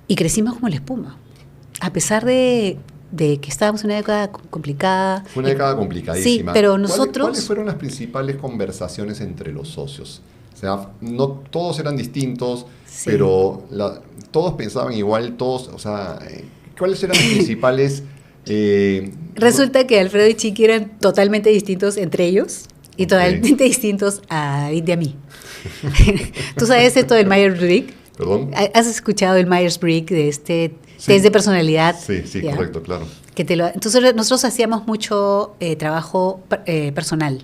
y crecimos como la espuma, a pesar de que estábamos en una década complicada. Fue una década complicadísima. Sí, pero nosotros... ¿Cuáles fueron las principales conversaciones entre los socios? O sea, no todos eran distintos, pero todos pensaban igual, ¿cuáles eran los principales? Resulta que Alfredo y Chiqui eran totalmente distintos entre ellos y totalmente distintos a David y a mí. ¿Tú sabes esto del Myers-Briggs? ¿Perdón? ¿Has escuchado el Myers-Briggs de test de personalidad? Sí, correcto, claro. Entonces nosotros hacíamos mucho trabajo personal,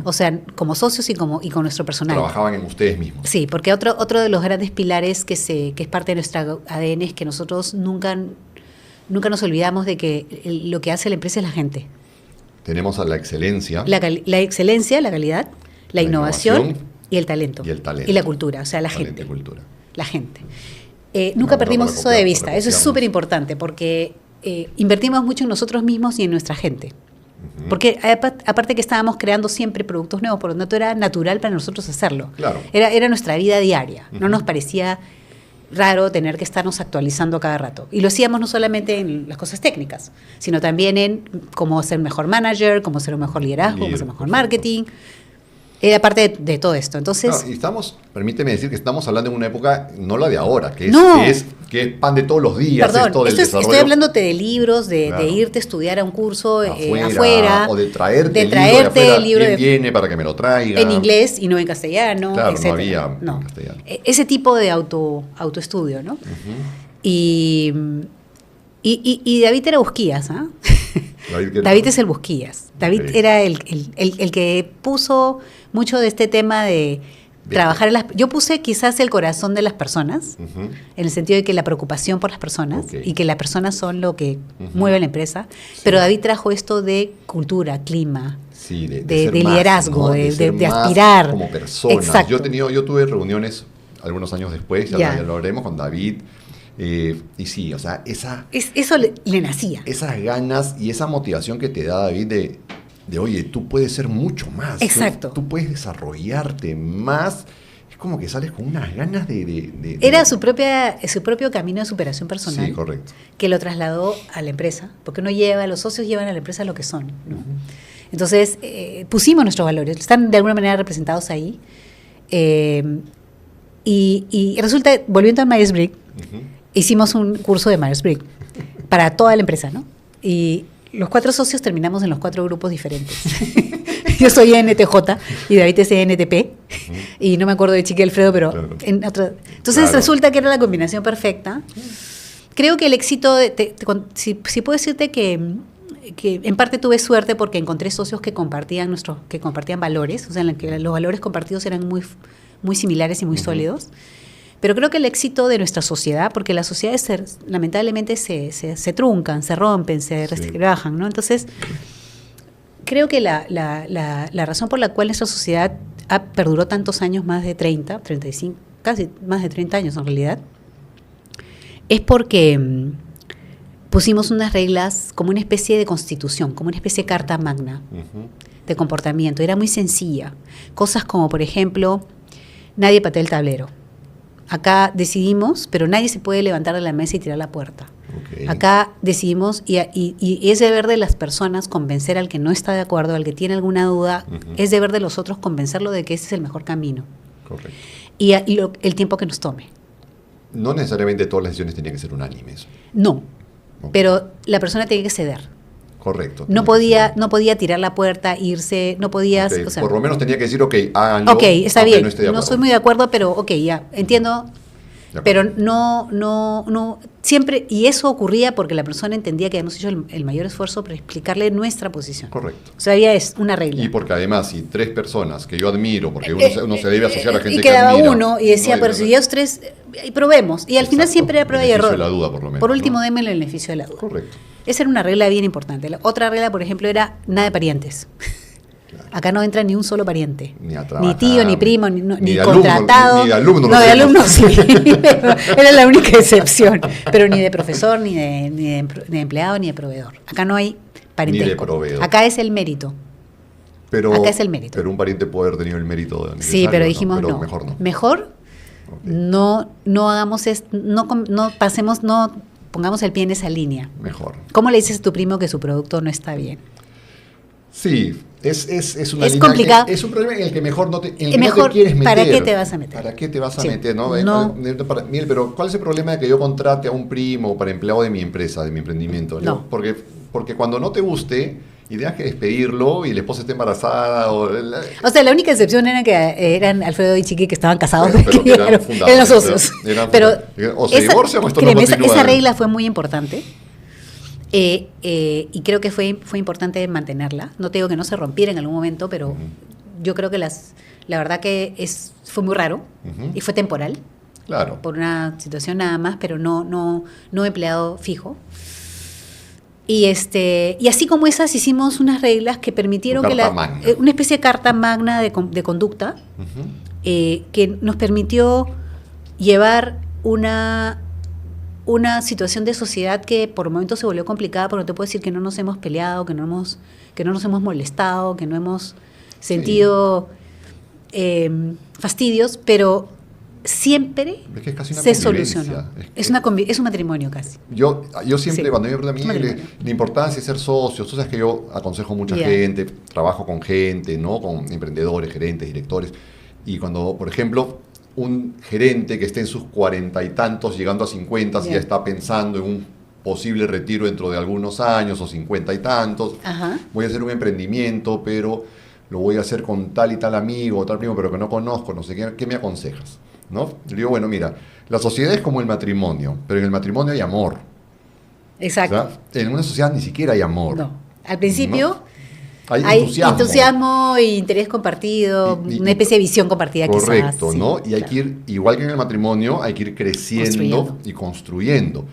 o sea, como socios y con nuestro personal. Trabajaban en ustedes mismos. Sí, porque otro de los grandes pilares que es parte de nuestra ADN es que nosotros nunca nos olvidamos de que lo que hace la empresa es la gente. Tenemos a la excelencia. La excelencia, la calidad, la innovación y el talento. Y la cultura, o sea, la gente. Cultura. La gente. Nunca perdimos eso de vista. Eso es súper importante porque invertimos mucho en nosotros mismos y en nuestra gente. Porque aparte que estábamos creando siempre productos nuevos, por lo tanto era natural para nosotros hacerlo. Claro. Era nuestra vida diaria. No nos parecía raro tener que estarnos actualizando cada rato. Y lo hacíamos no solamente en las cosas técnicas, sino también en cómo ser mejor manager, cómo ser un mejor liderazgo, cómo ser mejor marketing. Era parte de todo esto. Entonces, y permíteme decir que estamos hablando en una época, no la de ahora, que es pan de todos los días. Perdón, estoy hablándote de libros, de irte a estudiar a un curso afuera. O de traerte el libro de afuera. ¿Quién viene para que me lo traiga? En inglés y no en castellano. Claro, etcétera. no había en castellano. Ese tipo de autoestudio, ¿no? Y David era Busquillas, ¿ah? David es el Busquillas. David era el que puso mucho de este tema de trabajar yo puse quizás el corazón de las personas, en el sentido de que la preocupación por las personas y que las personas son lo que mueve la empresa, pero David trajo esto de cultura, clima, de liderazgo, ¿no? de aspirar como persona. Exacto. Yo tuve reuniones algunos años después, ya lo haremos con David. Y sí, o sea, eso le nacía. Esas ganas y esa motivación que te da David de oye, tú puedes ser mucho más. Exacto. Tú puedes desarrollarte más. Es como que sales con unas ganas de Era su propio camino de superación personal. Sí, correcto. Que lo trasladó a la empresa. Porque los socios llevan a la empresa lo que son, ¿no? Entonces, pusimos nuestros valores. Están de alguna manera representados ahí. Y resulta, volviendo a Myers-Briggs, hicimos un curso de Myers-Briggs. para toda la empresa, ¿no? Y los 4 socios terminamos en los 4 grupos diferentes. Yo soy NTJ y David es NTP, y no me acuerdo de Chiqui Alfredo, pero Claro. Entonces resulta que era la combinación perfecta. Creo que el éxito, si puedo decirte que en parte tuve suerte porque encontré socios que compartían valores, o sea, en que los valores compartidos eran muy similares y muy sólidos. Pero creo que el éxito de nuestra sociedad, porque las sociedades lamentablemente se truncan, se rompen, se resquebrajan, ¿no? Entonces, creo que la razón por la cual nuestra sociedad perduró tantos años, más de 30, 35, casi más de 30 años en realidad, es porque pusimos unas reglas como una especie de constitución, como una especie de carta magna de comportamiento. Era muy sencilla. Cosas como, por ejemplo, nadie patea el tablero. Acá decidimos, pero nadie se puede levantar de la mesa y tirar la puerta. Okay. Acá decidimos, y es deber de las personas convencer al que no está de acuerdo, al que tiene alguna duda, es deber de los otros convencerlo de que ese es el mejor camino. Correcto. Y el tiempo que nos tome. No necesariamente todas las decisiones tienen que ser unánimes. No, pero la persona tiene que ceder. Correcto. No podía tirar la puerta, irse, no podías... Okay. O sea, por lo menos tenía que decir, háganlo. Ok, está bien, no soy muy de acuerdo, pero ya, entiendo. Pero no, siempre, y eso ocurría porque la persona entendía que habíamos hecho el mayor esfuerzo para explicarle nuestra posición. Correcto. O sea, había una regla. Y porque además, si 3 personas que yo admiro, porque uno se debe asociar a gente y que admira. Y quedaba uno y decía, pero si ellos 3, y probemos. Y al final siempre era prueba y error. Beneficio de la duda, por lo menos. Por último, déme el beneficio de la duda. Correcto. Esa era una regla bien importante. La otra regla, por ejemplo, era nada de parientes. Claro. Acá no entra ni un solo pariente. Ni tío, ni primo, ni contratado. Ni de alumno. No, de alumno sí. Era la única excepción. Pero ni de profesor, ni de empleado, ni de proveedor. Acá no hay parentesco. Ni de proveedor. Acá es el mérito. Acá es el mérito. Pero un pariente puede haber tenido el mérito de sí, pero dijimos pero no. Mejor no. Mejor okay. No hagamos esto, no pasemos, no pongamos el pie en esa línea. Mejor. ¿Cómo le dices a tu primo que su producto no está bien? Sí, es una es línea complicado. Es un problema en el que mejor no te quieres meter. ¿Para qué te vas a meter? ¿Para qué te vas a sí. meter? ¿No? Miguel, pero ¿cuál es el problema de que yo contrate a un primo para empleado de mi empresa, de mi emprendimiento? No. Porque cuando no te guste y tengas que despedirlo y la esposa esté embarazada o sea, la única excepción era que eran Alfredo y Chiqui que estaban casados, pero que eran los socios. Pero o se divorcian o esto no continúa. Esa regla fue muy importante. Y creo que fue importante mantenerla. No te digo que no se rompiera en algún momento, pero yo creo que la verdad que fue muy raro y fue temporal. Claro. Por una situación nada más, pero no empleado fijo. Y así como esas hicimos unas reglas que permitieron una especie de carta magna de conducta que nos permitió llevar una situación de sociedad que por momentos se volvió complicada, pero no te puedo decir que no nos hemos peleado, que no nos hemos molestado, que no hemos sentido fastidios, pero siempre se solucionó. Es un matrimonio casi. Yo siempre, cuando me preguntan a mí la importancia de ser socio, tú sabes que yo aconsejo mucha gente, trabajo con gente, ¿no? Con emprendedores, gerentes, directores, y cuando, por ejemplo, un gerente que esté en sus 40 y tantos, llegando a 50, si ya está pensando en un posible retiro dentro de algunos años, o 50 y tantos, voy a hacer un emprendimiento, pero lo voy a hacer con tal y tal amigo, o tal primo, pero que no conozco, no sé, ¿qué me aconsejas? ¿No? Le digo, bueno, mira, la sociedad es como el matrimonio, pero en el matrimonio hay amor. Exacto. O sea, en una sociedad ni siquiera hay amor. No. Al principio... ¿no? Hay entusiasmo y interés compartido, una especie de visión compartida. Correcto, quizás, ¿no? Sí, y hay que ir, igual que en el matrimonio, hay que ir creciendo y construyendo.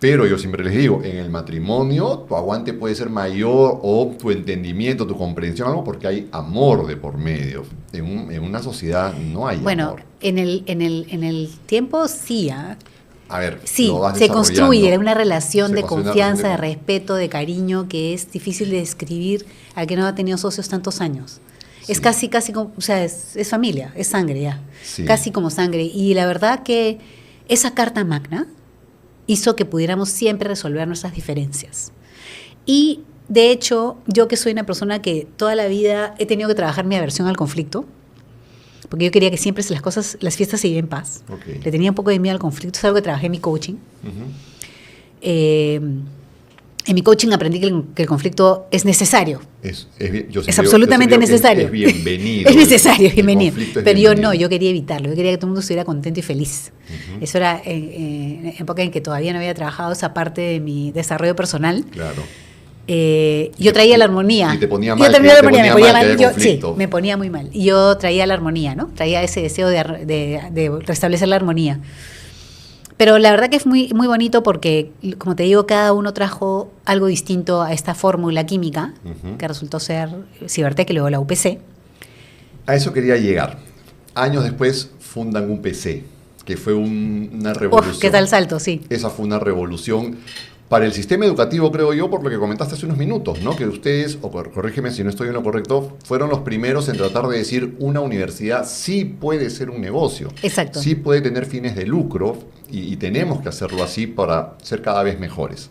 Pero yo siempre les digo, en el matrimonio tu aguante puede ser mayor o tu entendimiento, tu comprensión, algo porque hay amor de por medio. En una sociedad no hay amor. Bueno, en el tiempo sí, A ver, sí, se construye una relación de confianza, de respeto, de cariño, que es difícil de describir al que no ha tenido socios tantos años. Sí. Es casi como, o sea, es familia, es sangre ya, casi como sangre. Y la verdad que esa carta magna hizo que pudiéramos siempre resolver nuestras diferencias. Y de hecho, yo que soy una persona que toda la vida he tenido que trabajar mi aversión al conflicto, porque yo quería que siempre las fiestas se lleven en paz. Le tenía un poco de miedo al conflicto, es algo que trabajé en mi coaching. En mi coaching aprendí que el conflicto es necesario. Es absolutamente necesario. Es bienvenido. Es necesario, es bienvenido. Pero yo no, yo quería evitarlo. Yo quería que todo el mundo estuviera contento y feliz. Eso era en época en que todavía no había trabajado esa parte de mi desarrollo personal. Claro. Yo traía la armonía. Y te ponía mal. Me ponía muy mal. Y yo traía la armonía, ¿no? Traía ese deseo de restablecer la armonía. Pero la verdad que es muy, muy bonito porque, como te digo, cada uno trajo algo distinto a esta fórmula química, que resultó ser Cibertec y luego la UPC. A eso quería llegar. Años después fundan UPC, que fue una revolución. ¿Qué tal salto? Sí. Esa fue una revolución para el sistema educativo, creo yo, por lo que comentaste hace unos minutos, ¿no? Que ustedes, o corrígeme si no estoy en lo correcto, fueron los primeros en tratar de decir una universidad sí puede ser un negocio. Exacto. Sí puede tener fines de lucro y tenemos que hacerlo así para ser cada vez mejores.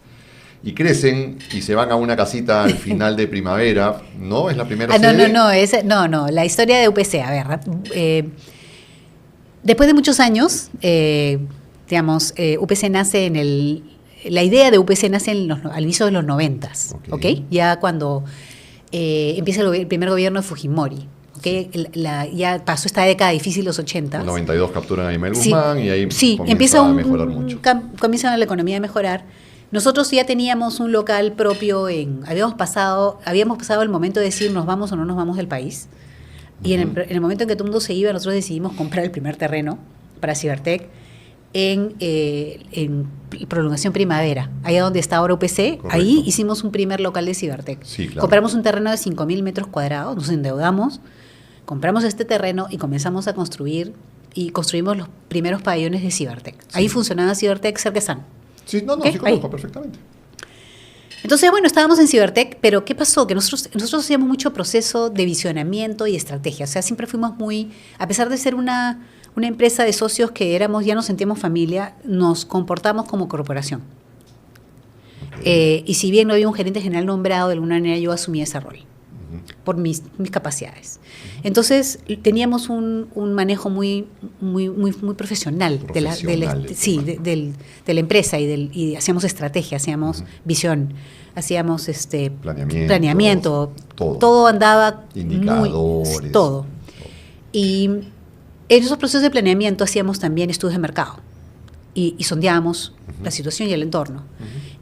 Y crecen y se van a una casita al final de primavera, ¿no? Es la primera sede. No, la historia de UPC, a ver, después de muchos años, UPC nace la idea de UPC nace al inicio de los 90s, ¿ok? Ya cuando empieza el primer gobierno de Fujimori, ¿ok? Ya pasó esta década difícil, los 80s. En 92 capturan a Ismael Guzmán y ahí comienza a mejorar mucho. Comienza la economía a mejorar. Nosotros ya teníamos un local propio, habíamos pasado el momento de decir nos vamos o no nos vamos del país. Y en el momento en que todo el mundo se iba, nosotros decidimos comprar el primer terreno para Cibertec en Prolongación Primavera, allá donde está ahora UPC. Correcto. Ahí hicimos un primer local de Cibertec. Sí, claro. Compramos un terreno de 5.000 metros cuadrados, nos endeudamos, compramos este terreno y comenzamos a construir y construimos los primeros pabellones de Cibertec. Sí. Ahí funcionaba Cibertec Cerquezán. Sí, sí conozco ahí. Perfectamente. Entonces, bueno, estábamos en Cibertec, pero ¿qué pasó? Que nosotros hacíamos mucho proceso de visionamiento y estrategia. O sea, siempre fuimos a pesar de ser una empresa de socios que ya nos sentíamos familia, nos comportamos como corporación. Y si bien no había un gerente general nombrado, de alguna manera yo asumí ese rol por mis capacidades. Entonces teníamos un manejo muy profesional de la empresa y hacíamos estrategia, hacíamos visión, hacíamos planeamiento, todo andaba indicadores, todo. Y en esos procesos de planeamiento hacíamos también estudios de mercado y sondeábamos la situación y el entorno.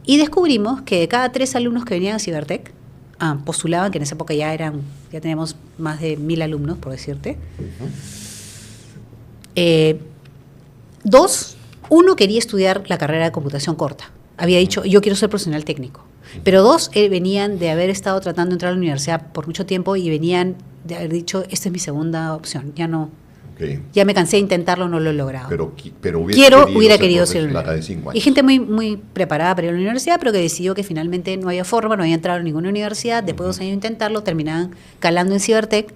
Y descubrimos que de cada 3 alumnos que venían a Cibertec, postulaban, que en esa época ya teníamos más de 1.000 alumnos, por decirte. Uno quería estudiar la carrera de computación corta. Había dicho, yo quiero ser profesional técnico. Pero 2 venían de haber estado tratando de entrar a la universidad por mucho tiempo y venían de haber dicho, esta es mi segunda opción, ya no. Ya me cansé de intentarlo, no lo he logrado. Pero hubiera querido ser la de 5 años. Y gente muy preparada para ir a la universidad, pero que decidió que finalmente no había forma, no había entrado a ninguna universidad. Después de 2 años de intentarlo, terminaban calando en Cibertec,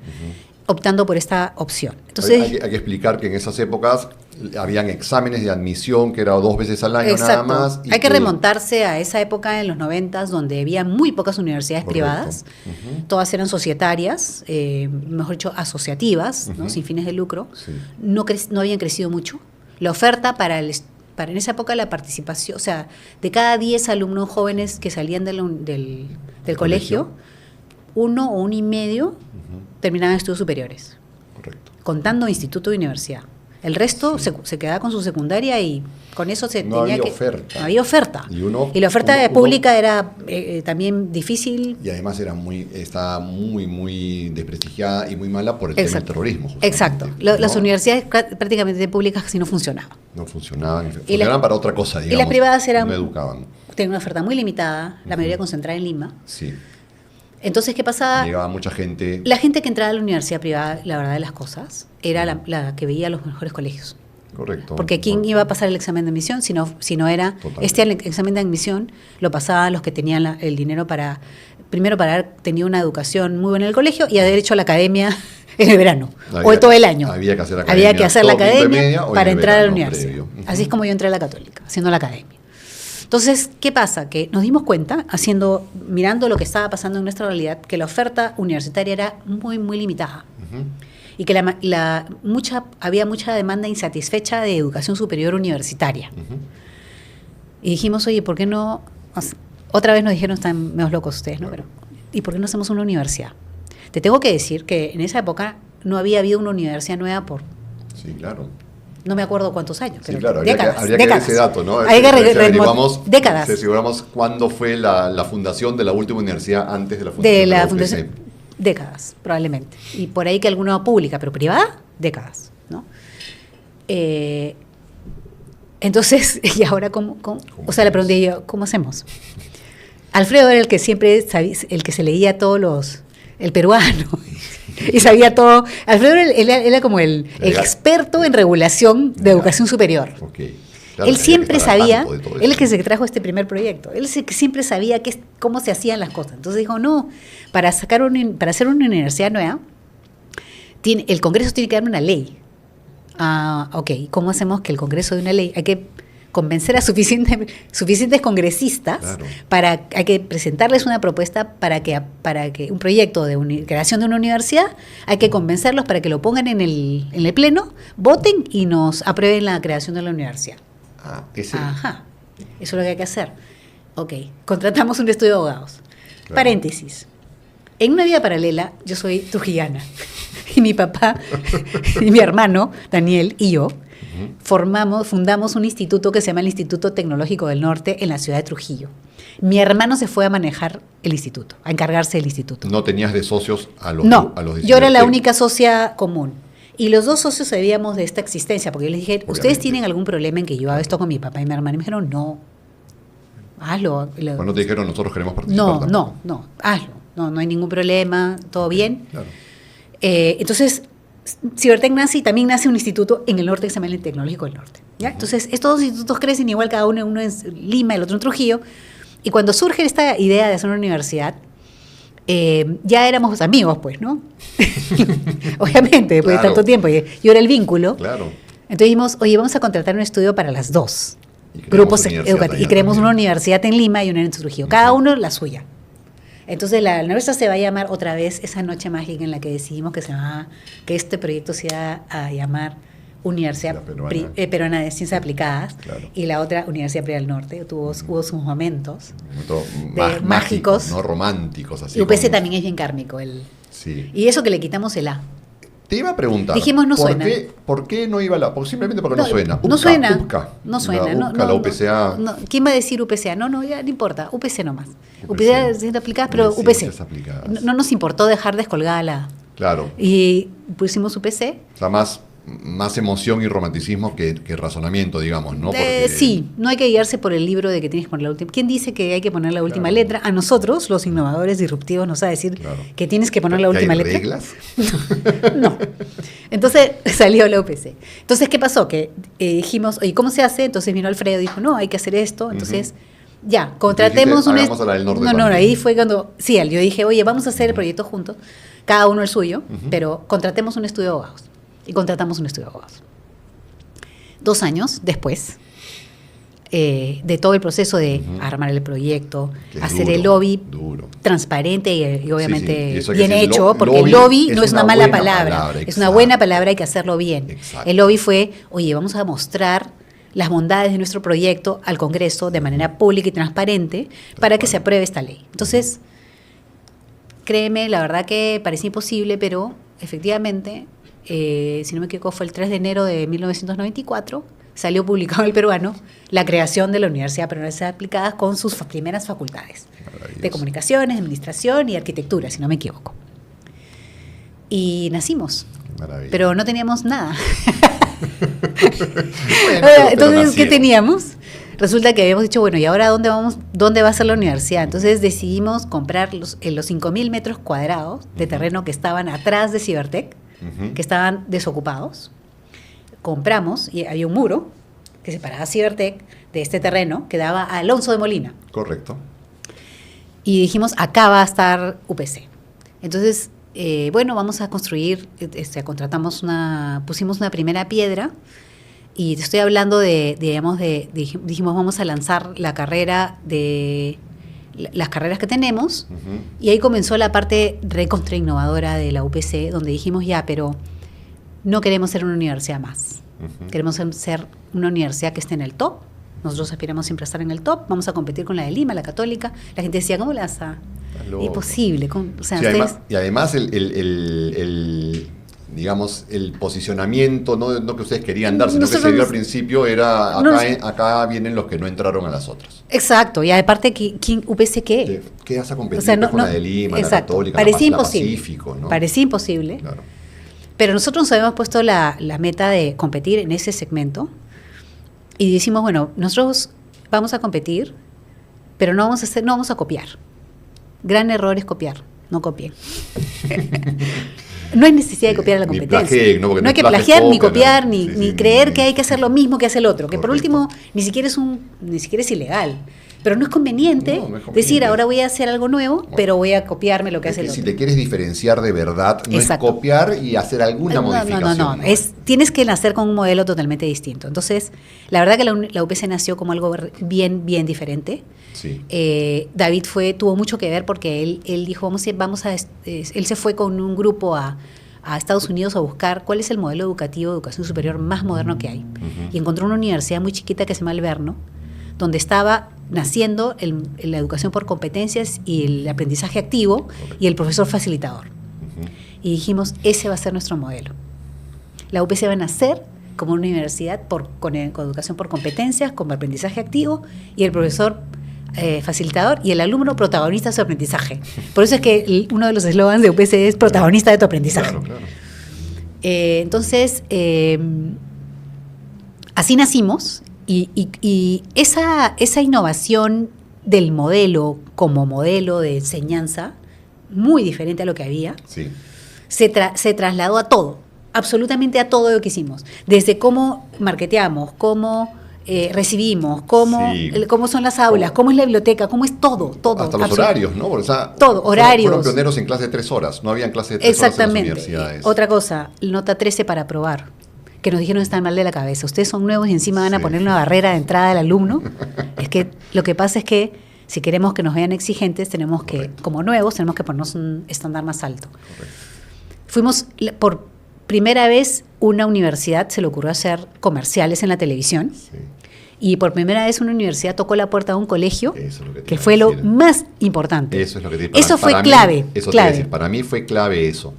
optando por esta opción. Entonces, hay que explicar que en esas épocas habían exámenes de admisión que era 2 veces al año. Exacto. Nada más. Hay que remontarse a esa época en los 90s donde había muy pocas universidades privadas. Todas eran societarias, mejor dicho, asociativas, ¿no? Sin fines de lucro. Sí. No habían crecido mucho. La oferta para en esa época la participación, o sea, de cada 10 alumnos jóvenes que salían del colegio, 1 o 1,5 terminaban estudios superiores. Correcto. Contando instituto y universidad. El resto se quedaba con su secundaria y con eso no había oferta. No había oferta. Y la oferta pública era también difícil. Y además estaba muy desprestigiada y muy mala por el tema del terrorismo. Exacto. Las universidades prácticamente públicas casi no funcionaban. No funcionaban. Funcionaban para otra cosa, digamos. Y las privadas no educaban. Tenían una oferta muy limitada, la mayoría concentrada en Lima. Sí. Entonces, ¿qué pasaba? Llegaba mucha gente. La gente que entraba a la universidad privada, la verdad de las cosas, era la que veía los mejores colegios. Correcto. Porque ¿quién iba a pasar el examen de admisión? Si no era... Totalmente. Examen de admisión lo pasaban los que tenían el dinero primero para haber tenido una educación muy buena en el colegio y haber hecho la academia en el verano o todo el año. Había que hacer la academia para entrar a la universidad. Así es como yo entré a la Católica, haciendo la academia. Entonces, ¿qué pasa? Que nos dimos cuenta, mirando lo que estaba pasando en nuestra realidad, que la oferta universitaria era muy limitada. Y que había mucha demanda insatisfecha de educación superior universitaria. Y dijimos, oye, ¿por qué no? Otra vez nos dijeron, están medio locos ustedes, ¿no? Pero, ¿y por qué no hacemos una universidad? Te tengo que decir que en esa época no había habido una universidad nueva por... Sí, claro. No me acuerdo cuántos años, pero sí, claro, décadas. Habría que ver ese dato, ¿no? Hay que décadas. Si aseguramos cuándo fue la fundación de la última universidad antes de la fundación de la fundación. Décadas, probablemente. Y por ahí que alguna pública, pero privada, décadas, ¿no? Entonces, y ahora, o sea, le pregunté yo, ¿cómo hacemos? Alfredo era el que siempre sabía, el que se leía el peruano, y sabía todo. Alfredo era como el experto en regulación de educación superior. Okay. Claro, él siempre sabía, él es el que se trajo este primer proyecto, él es el que siempre sabía cómo se hacían las cosas. Entonces dijo, no, para hacer una universidad nueva, el Congreso tiene que darme una ley. Ok, ¿cómo hacemos que el Congreso dé una ley? Hay que convencer a suficientes congresistas, claro. Hay que presentarles una propuesta para que un proyecto de creación de una universidad, hay que convencerlos para que lo pongan en el pleno, voten y nos aprueben la creación de la universidad. Ajá, eso es lo que hay que hacer. Ok, contratamos un estudio de abogados. Claro. Paréntesis. En una vida paralela, yo soy trujillana y mi papá y mi hermano, Daniel, y yo, fundamos un instituto que se llama el Instituto Tecnológico del Norte en la ciudad de Trujillo. Mi hermano se fue a manejar el instituto, a encargarse del instituto. ¿No tenías de socios a los No, yo era la única socia común. Y los dos socios sabíamos de esta existencia, porque yo les dije, ¿ustedes tienen algún problema en que yo haga esto con mi papá y mi hermano? Y me dijeron, no, hazlo. Pues no te dijeron, nosotros queremos participar. No, hazlo. No hay ningún problema, todo bien. Claro. Entonces, Cibertec nace y también nace un instituto en el norte que se llama el Tecnológico del Norte. ¿Ya? Entonces, estos dos institutos crecen igual cada uno en Lima, el otro en Trujillo. Y cuando surge esta idea de hacer una universidad, ya éramos amigos, pues, ¿no? Obviamente, después de tanto tiempo. Yo era el vínculo. Claro. Entonces dijimos, oye, vamos a contratar un estudio para las dos grupos educativos. Y creemos una universidad en Lima y una en Trujillo. Cada uno la suya. Entonces la universidad se va a llamar otra vez esa noche mágica en la que decidimos que este proyecto se iba a llamar Universidad Peruana de Ciencias Aplicadas, claro. Y la otra Universidad Privada del Norte. Hubo sus momentos mágicos, no románticos. Así y UPC también es bien kármico. Sí. Y eso que le quitamos el A. Te iba a preguntar, dijimos no suena. ¿Por qué no iba simplemente porque no suena? No suena. No suena. La UPCA. ¿Quién va a decir UPCA? No, ya no importa. UPC nomás. UPC de Ciencias Aplicadas, pero UPC. No nos importó dejar descolgada la... Claro. Y pusimos UPC. O sea, más emoción y romanticismo que razonamiento, digamos, ¿no? Porque... Sí, no hay que guiarse por el libro de que tienes que poner la última. ¿Quién dice que hay que poner la última letra? A nosotros, los innovadores disruptivos, nos va a decir que tienes que poner la última letra. ¿Hay reglas? No. Entonces salió la UPC. Entonces, ¿qué pasó? Que dijimos, oye, ¿cómo se hace? Entonces vino Alfredo y dijo, no, hay que hacer esto. Entonces, ya, contratemos un... No, ahí fue cuando... Sí, yo dije, oye, vamos a hacer el proyecto juntos, cada uno el suyo, pero contratemos un estudio de abogados. Y contratamos un estudio de abogados. 2 años después de todo el proceso de armar el proyecto, hacer el lobby transparente y obviamente bien hecho, porque el lobby no es una mala palabra, es una buena palabra, hay que hacerlo bien. Exacto. El lobby fue, oye, vamos a mostrar las bondades de nuestro proyecto al Congreso de manera pública y transparente para que se apruebe esta ley. Entonces, créeme, la verdad que parecía imposible, pero efectivamente... si no me equivoco, fue el 3 de enero de 1994, salió publicado en El Peruano la creación de la Universidad Peruana de Ciencias Aplicadas con sus primeras facultades de comunicaciones, administración y arquitectura, si no me equivoco. Y nacimos, pero no teníamos nada. Entonces, ¿qué teníamos? Resulta que habíamos dicho, bueno, ¿y ahora dónde va a ser la universidad? Entonces decidimos comprar los 5.000 metros cuadrados de terreno que estaban atrás de Cibertec, que estaban desocupados. Compramos y había un muro que separaba Cibertec de este terreno que daba a Alonso de Molina. Correcto. Y dijimos, acá va a estar UPC. Entonces, vamos a construir, pusimos una primera piedra y te estoy hablando dijimos, vamos a lanzar la carrera las carreras que tenemos, y ahí comenzó la parte recontra innovadora de la UPC, donde dijimos pero no queremos ser una universidad más. Queremos ser una universidad que esté en el top nosotros aspiramos siempre a estar en el top, vamos a competir con la de Lima, la Católica. La gente decía, ¿cómo la vas a...? Imposible. O sea, sí, además digamos, el posicionamiento, no que ustedes querían dar, sino que se dio al principio, era acá vienen los que no entraron a las otras. Exacto, y aparte, ¿UPC qué? ¿Qué vas a competir con la de Lima, la Católica, parecía la imposible, Pacífico? ¿No? Parecía imposible, claro. Pero nosotros nos habíamos puesto la meta de competir en ese segmento y decimos, bueno, nosotros vamos a competir, pero no vamos a copiar. Gran error es copiar, no copien. No hay necesidad de copiar a la competencia. No hay que plagiar, ni copiar, ni creer que hay que hacer lo mismo que hace el otro. Que por último, ni siquiera es ilegal. Pero no es conveniente, decir, ahora voy a hacer algo nuevo, pero voy a copiarme lo que hace el otro. Si te quieres diferenciar de verdad, no es copiar y hacer alguna modificación. No. Tienes que nacer con un modelo totalmente distinto. Entonces, la verdad que la UPC nació como algo bien diferente. Sí. David tuvo mucho que ver porque él dijo, él se fue con un grupo a Estados Unidos a buscar cuál es el modelo educativo de educación superior más moderno que hay. Uh-huh. Y encontró una universidad muy chiquita que se llama Alverno, donde estaba naciendo la educación por competencias y el aprendizaje activo y el profesor facilitador. Uh-huh. Y dijimos, ese va a ser nuestro modelo. La UPC va a nacer como una universidad con educación por competencias, con aprendizaje activo y el profesor facilitador y el alumno protagonista de su aprendizaje. Por eso es que uno de los eslogans de UPC es protagonista de tu aprendizaje. Claro. Entonces, así nacimos. Y esa innovación del modelo como modelo de enseñanza, muy diferente a lo que había, sí, se trasladó a todo, absolutamente a todo lo que hicimos. Desde cómo marketeamos, cómo recibimos, cómo son las aulas, cómo es la biblioteca, cómo es todo. Hasta los horarios, ¿no? Horarios. Fueron pioneros en clase de 3 horas, no habían clase de 3 horas en las universidades. Otra cosa, nota 13 para aprobar, que nos dijeron están mal de la cabeza. Ustedes son nuevos y encima van a poner una barrera de entrada del alumno. Es que lo que pasa es que si queremos que nos vean exigentes, tenemos que, como nuevos, tenemos que ponernos un estándar más alto. Correcto. Fuimos, por primera vez, una universidad se le ocurrió hacer comerciales en la televisión. Sí. Y por primera vez una universidad tocó la puerta de un colegio, que fue lo más importante. Eso es lo que te Eso fue clave. Para mí fue clave eso.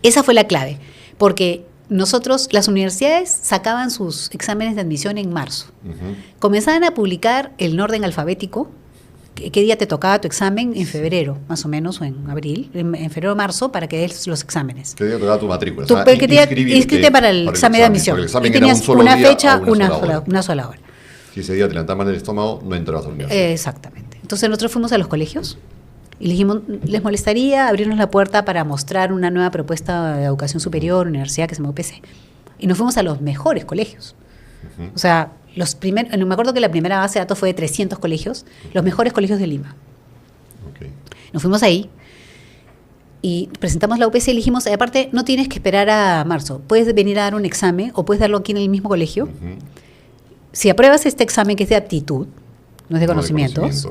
Esa fue la clave, porque las universidades sacaban sus exámenes de admisión en marzo. Uh-huh. Comenzaban a publicar el orden alfabético. ¿Qué día te tocaba tu examen? En febrero, más o menos, o en abril, en febrero o marzo, para que des los exámenes. ¿Qué día tocaba tu matrícula? Inscribirte para el examen de admisión. El examen y tenías era un solo una día fecha, una sola hora. Si ese día te levantabas el estómago, no entrabas a la universidad. Exactamente. Entonces nosotros fuimos a los colegios y les dijimos, ¿les molestaría abrirnos la puerta para mostrar una nueva propuesta de educación superior, universidad que se llama UPC? Y nos fuimos a los mejores colegios. Uh-huh. O sea, me acuerdo que la primera base de datos fue de 300 colegios, los mejores colegios de Lima. Okay. Nos fuimos ahí y presentamos la UPC y dijimos, aparte, no tienes que esperar a marzo, puedes venir a dar un examen o puedes darlo aquí en el mismo colegio. Uh-huh. Si apruebas este examen que es de aptitud, no es de conocimientos,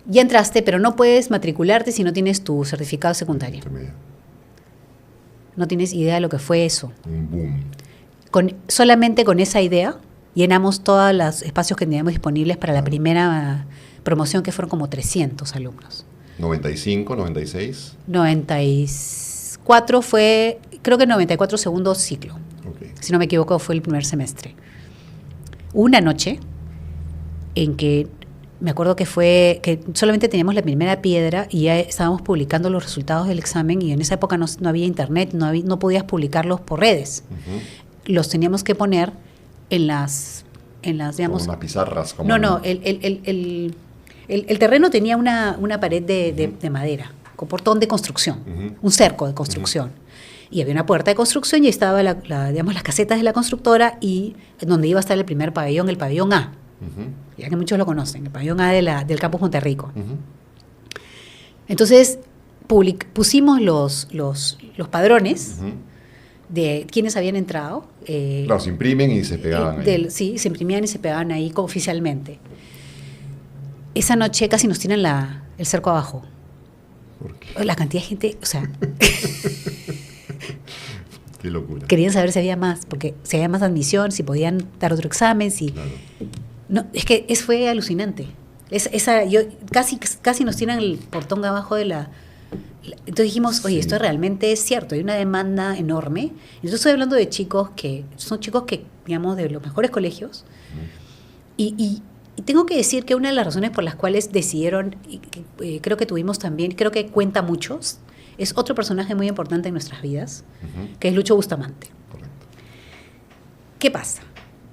ya entraste, pero no puedes matricularte si no tienes tu certificado secundario. No tienes idea de lo que fue eso. Un boom. Solamente con esa idea llenamos todos los espacios que teníamos disponibles para la primera promoción, que fueron como 300 alumnos. 95, 96. 94 fue, creo que 94 segundo ciclo. Okay. Si no me equivoco, fue el primer semestre. Una noche en que me acuerdo que solamente teníamos la primera piedra y ya estábamos publicando los resultados del examen, y en esa época no había internet, no podías publicarlos por redes. Uh-huh. Los teníamos que poner en las digamos, como unas pizarras. No, el terreno tenía una pared de madera, con portón de construcción, uh-huh, un cerco de construcción. Uh-huh. Y había una puerta de construcción y estaba digamos, las casetas de la constructora, y donde iba a estar el primer pabellón, el pabellón A. Uh-huh. Ya que muchos lo conocen, el pabellón A del campus Monterrico. Uh-huh. Entonces pusimos los padrones, uh-huh, de quienes habían entrado. Claro, se imprimen y se pegaban ahí. Sí, se imprimían y se pegaban ahí oficialmente. Esa noche casi nos tiran el cerco abajo. ¿Por qué? La cantidad de gente, o sea... Qué locura. Querían saber si había más, porque si había más admisión, si podían dar otro examen, si... Claro. No, es que fue alucinante. Yo casi nos tiran el portón abajo de entonces dijimos, oye, esto realmente es cierto, hay una demanda enorme. Yo estoy hablando de chicos que son chicos que, digamos, de los mejores colegios. Y tengo que decir que una de las razones por las cuales decidieron, creo que tuvimos también, creo que cuenta muchos, es otro personaje muy importante en nuestras vidas, que es Lucho Bustamante. Correcto. ¿Qué pasa?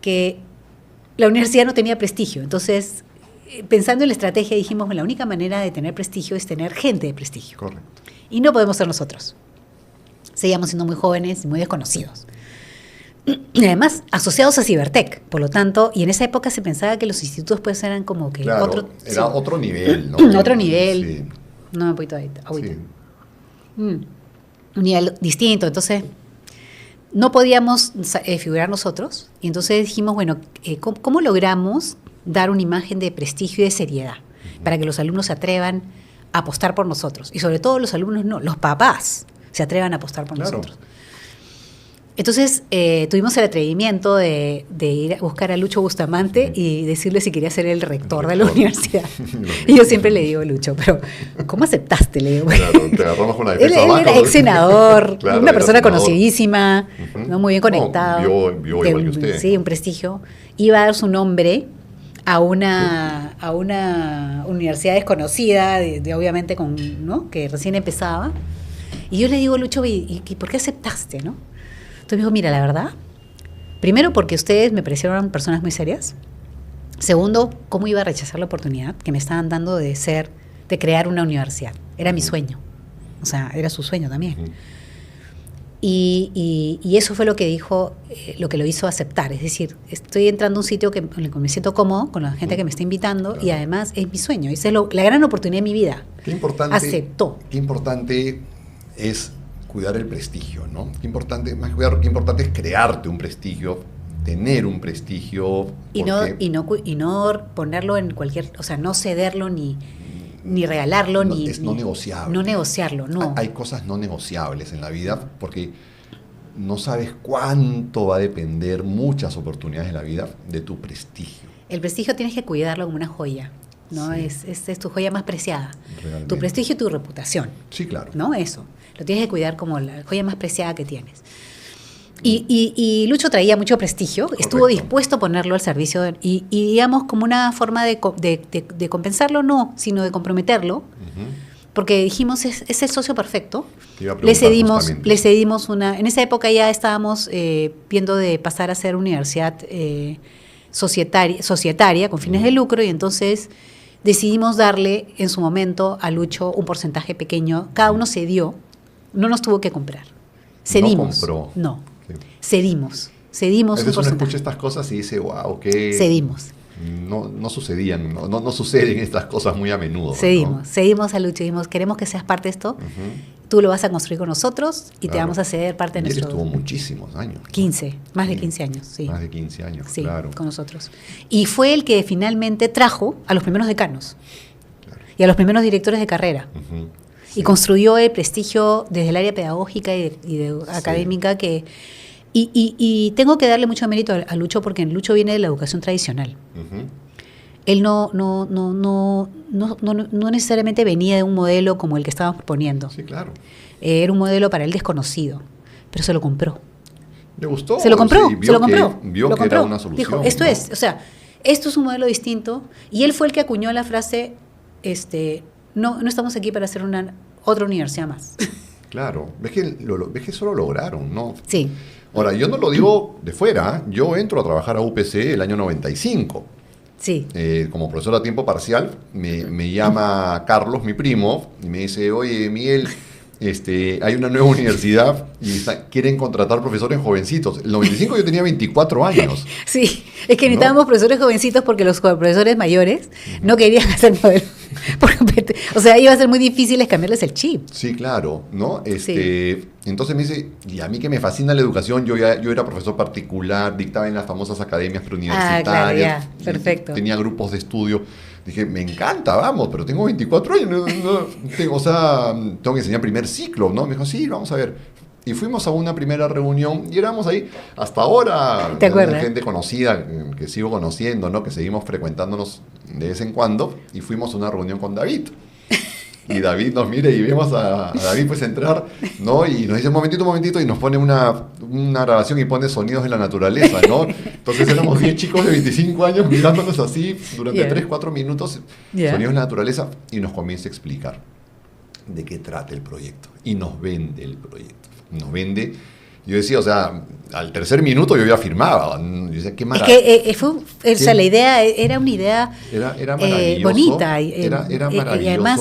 Que la universidad no tenía prestigio, entonces, pensando en la estrategia, dijimos que la única manera de tener prestigio es tener gente de prestigio. Correcto. Y no podemos ser nosotros. Seguíamos siendo muy jóvenes y muy desconocidos. Y además, asociados a Cibertech, por lo tanto, y en esa época se pensaba que los institutos pues eran como que Claro, otro... era otro nivel, ¿no? Otro nivel. Sí. No me poquito ahorita. Sí. Un nivel distinto, entonces no podíamos figurar nosotros, y entonces dijimos, bueno, ¿cómo logramos dar una imagen de prestigio y de seriedad para que los alumnos se atrevan a apostar por nosotros? Y sobre todo los alumnos no, los papás se atrevan a apostar por nosotros. Entonces tuvimos el atrevimiento de ir a buscar a Lucho Bustamante y decirle si quería ser el rector de la universidad. Y yo siempre le digo, Lucho, pero ¿cómo aceptaste? Le digo, claro, te agarramos con la defensa él baja, era ¿no? ex senador, Claro, una era persona senador. conocidísima, ¿no? Muy bien conectado. No, vio igual que usted. Sí, un prestigio. Iba a dar su nombre a una universidad desconocida, obviamente ¿no? Que recién empezaba. Y yo le digo, Lucho, ¿y por qué aceptaste, no? Entonces me dijo, mira, la verdad, primero porque ustedes me parecieron personas muy serias. Segundo, ¿cómo iba a rechazar la oportunidad que me estaban dando de crear una universidad? Era mi sueño. O sea, era su sueño también. Y eso fue lo que dijo, lo que lo hizo aceptar. Es decir, estoy entrando a un sitio en el que me siento cómodo con la gente que me está invitando, y además es mi sueño. Esa es la gran oportunidad de mi vida. Qué importante. Aceptó. Qué importante es cuidar el prestigio, ¿no? Qué importante es crearte un prestigio, tener un prestigio. Y no ponerlo en cualquier, o sea, no cederlo ni regalarlo, es no negociable. No negociarlo, no. Hay cosas no negociables en la vida porque no sabes cuánto va a depender muchas oportunidades de la vida de tu prestigio. El prestigio tienes que cuidarlo como una joya, ¿no? Sí. Es tu joya más preciada. Realmente. Tu prestigio y tu reputación. Sí, claro. ¿No? Eso. Lo tienes que cuidar como la joya más preciada que tienes. Y Lucho traía mucho prestigio, Correcto. Estuvo dispuesto a ponerlo al servicio y digamos como una forma de compensarlo, no, sino de comprometerlo, porque dijimos es el socio perfecto. Le cedimos en esa época ya estábamos viendo de pasar a ser universidad societaria con fines de lucro, y entonces decidimos darle en su momento a Lucho un porcentaje pequeño, cada uno cedió, no nos tuvo que comprar, cedimos. No compró. No. Sí. Cedimos A un veces uno porcentaje. escucha estas cosas y dice, wow, qué... Cedimos. No sucedían, no suceden estas cosas muy a menudo. Cedimos a Lucho, dijimos, queremos que seas parte de esto, tú lo vas a construir con nosotros y te vamos a ceder parte de y él nuestro... estuvo muchísimos años. 15, más de 15 años, sí. Más de 15 años, Sí, claro. con nosotros. Y fue el que finalmente trajo a los primeros decanos Claro. y a los primeros directores de carrera. Sí. Y construyó el prestigio desde el área pedagógica y académica que... Y tengo que darle mucho mérito a Lucho, porque Lucho viene de la educación tradicional. Él no necesariamente venía de un modelo como el que estábamos proponiendo. Sí, claro. Era un modelo para él desconocido, pero se lo compró. ¿Le gustó? Se lo compró, Sí, se lo compró. Vio lo que compró. era una solución. Dijo, esto ¿no? es, o sea, esto es un modelo distinto. Y él fue el que acuñó la frase, no estamos aquí para hacer otra universidad más. Claro. ¿Ves que eso lo lograron, no? Sí. Ahora, yo no lo digo de fuera. Yo entro a trabajar a UPC el año 95. Sí. Como profesor a tiempo parcial, me llama Carlos, mi primo, y me dice, oye, Miguel, hay una nueva universidad y quieren contratar profesores jovencitos. El 95 yo tenía 24 años. Sí, es que necesitábamos profesores jovencitos porque los profesores mayores no querían hacer modelo. O sea, iba a ser muy difícil cambiarles el chip. Sí, claro, ¿no? Sí. Entonces me dice, y a mí que me fascina la educación, yo era profesor particular, dictaba en las famosas academias preuniversitarias. Claro, ya, perfecto. Tenía grupos de estudio. Dije, me encanta, vamos, pero tengo 24 años, tengo que enseñar primer ciclo, ¿no? Me dijo, sí, vamos a ver. Y fuimos a una primera reunión y éramos ahí, hasta ahora, ¿Te acuerdas? gente conocida, que sigo conociendo, ¿no? Que seguimos frecuentándonos de vez en cuando, y fuimos a una reunión con David. Y David nos mira y vemos a David pues entrar, ¿no? Y nos dice un momentito, y nos pone una grabación y pone sonidos de la naturaleza, ¿no? Entonces éramos 10 chicos de 25 años mirándonos así durante 3, 4 minutos, sonidos de la naturaleza, y nos comienza a explicar de qué trata el proyecto. Y nos vende el proyecto. Nos vende. Yo decía, o sea, al tercer minuto yo ya firmaba. Yo decía, qué maravilla. Es que o sea, la idea era una idea era maravilloso, bonita. Era maravilloso. Y además,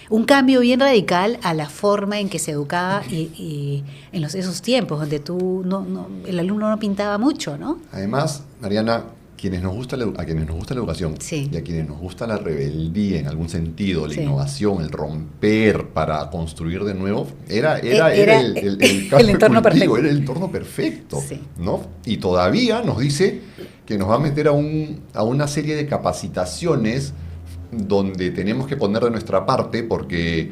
un cambio bien radical a la forma en que se educaba y en esos tiempos, donde el alumno no pintaba mucho, ¿no? Además, Mariana, a quienes nos gusta la educación, sí, y a quienes nos gusta la rebeldía en algún sentido, la sí, innovación, el romper para construir de nuevo, era el entorno perfecto. Era el entorno perfecto, sí, ¿no? Y todavía nos dice que nos va a meter a una serie de capacitaciones donde tenemos que poner de nuestra parte, porque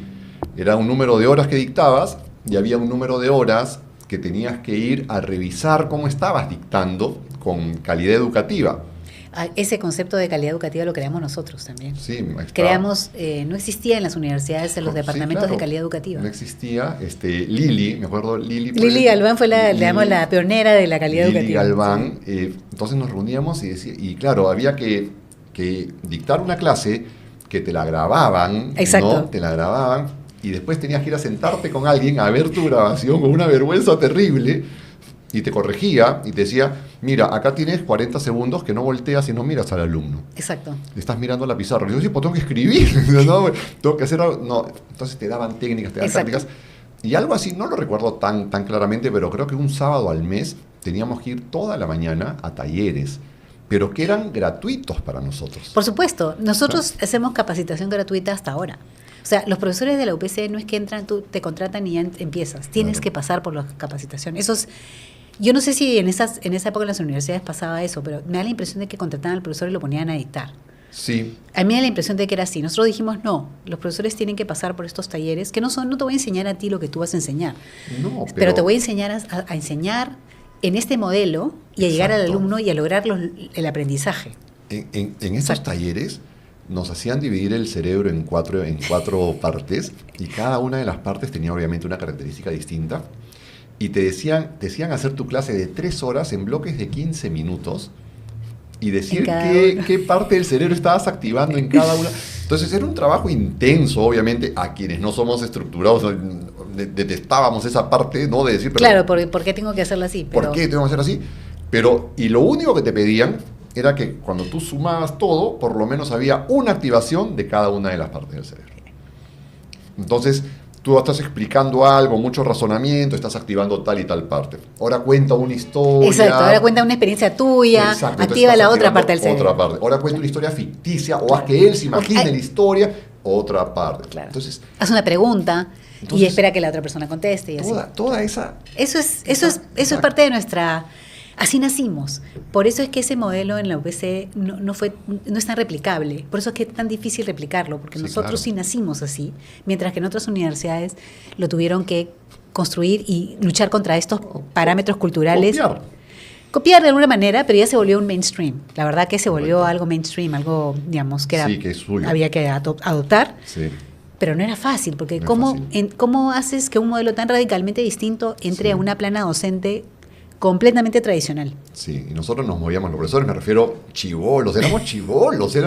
era un número de horas que dictabas y había un número de horas que tenías que ir a revisar cómo estabas dictando con calidad educativa. Ese concepto de calidad educativa lo creamos nosotros también. Sí, creamos, no existía en las universidades, en los departamentos de calidad educativa. No existía. Lili, me acuerdo, Lili Galván fue la pionera de la calidad educativa. Lili Galván, sí. Entonces nos reuníamos y claro, había que dictar una clase que te la grababan, exacto, ¿no? Te la grababan y después tenías que ir a sentarte con alguien a ver tu grabación con una vergüenza terrible. Y te corregía y te decía, mira, acá tienes 40 segundos que no volteas y no miras al alumno. Exacto. Le estás mirando la pizarra. Y yo, sí, pues tengo que escribir, ¿no? Tengo que hacer algo. No. Entonces te daban técnicas, te daban tácticas. Y algo así, no lo recuerdo tan claramente, pero creo que un sábado al mes teníamos que ir toda la mañana a talleres, pero que eran gratuitos para nosotros. Por supuesto. Nosotros hacemos capacitación gratuita hasta ahora. O sea, los profesores de la UPC no es que entran, tú te contratan y ya empiezas. Tienes que pasar por la capacitación. Eso es... Yo no sé si en esa época en las universidades pasaba eso, pero me da la impresión de que contrataban al profesor y lo ponían a dictar. Sí. A mí me da la impresión de que era así. Nosotros dijimos, no, los profesores tienen que pasar por estos talleres, que no te voy a enseñar a ti lo que tú vas a enseñar. No, pero te voy a enseñar a enseñar en este modelo y a llegar al alumno y a lograr el aprendizaje. En estos talleres nos hacían dividir el cerebro en cuatro partes, y cada una de las partes tenía obviamente una característica distinta. Y te decían hacer tu clase de 3 horas en bloques de 15 minutos y decir qué parte del cerebro estabas activando en cada una. Entonces era un trabajo intenso, obviamente, a quienes no somos estructurados, detestábamos esa parte, ¿no? De decir, pero, claro, ¿por qué tengo que hacerlo así? ¿Por qué tengo que hacerlo así? Y lo único que te pedían era que cuando tú sumabas todo, por lo menos había una activación de cada una de las partes del cerebro. Entonces, tú estás explicando algo, mucho razonamiento, estás activando tal y tal parte. Ahora cuenta una historia. Exacto, ahora cuenta una experiencia tuya, exacto, activa la otra parte del cerebro. Otra parte. Ahora cuenta una historia ficticia, o haz que él se imagine la historia, otra parte. Claro. Entonces, haz una pregunta y espera que la otra persona conteste. Y toda esa... Eso es parte de nuestra... Así nacimos. Por eso es que ese modelo en la UPC no es tan replicable. Por eso es que es tan difícil replicarlo, porque nosotros sí nacimos así, mientras que en otras universidades lo tuvieron que construir y luchar contra estos parámetros culturales. Copiar de alguna manera, pero ya se volvió un mainstream. La verdad que se volvió algo mainstream, algo, digamos, que que es suyo. Había que adoptar. Sí. Pero no era fácil, porque ¿cómo haces que un modelo tan radicalmente distinto entre a una plana docente completamente tradicional? Sí, y nosotros nos movíamos, los profesores, me refiero chibolos, éramos chibolos,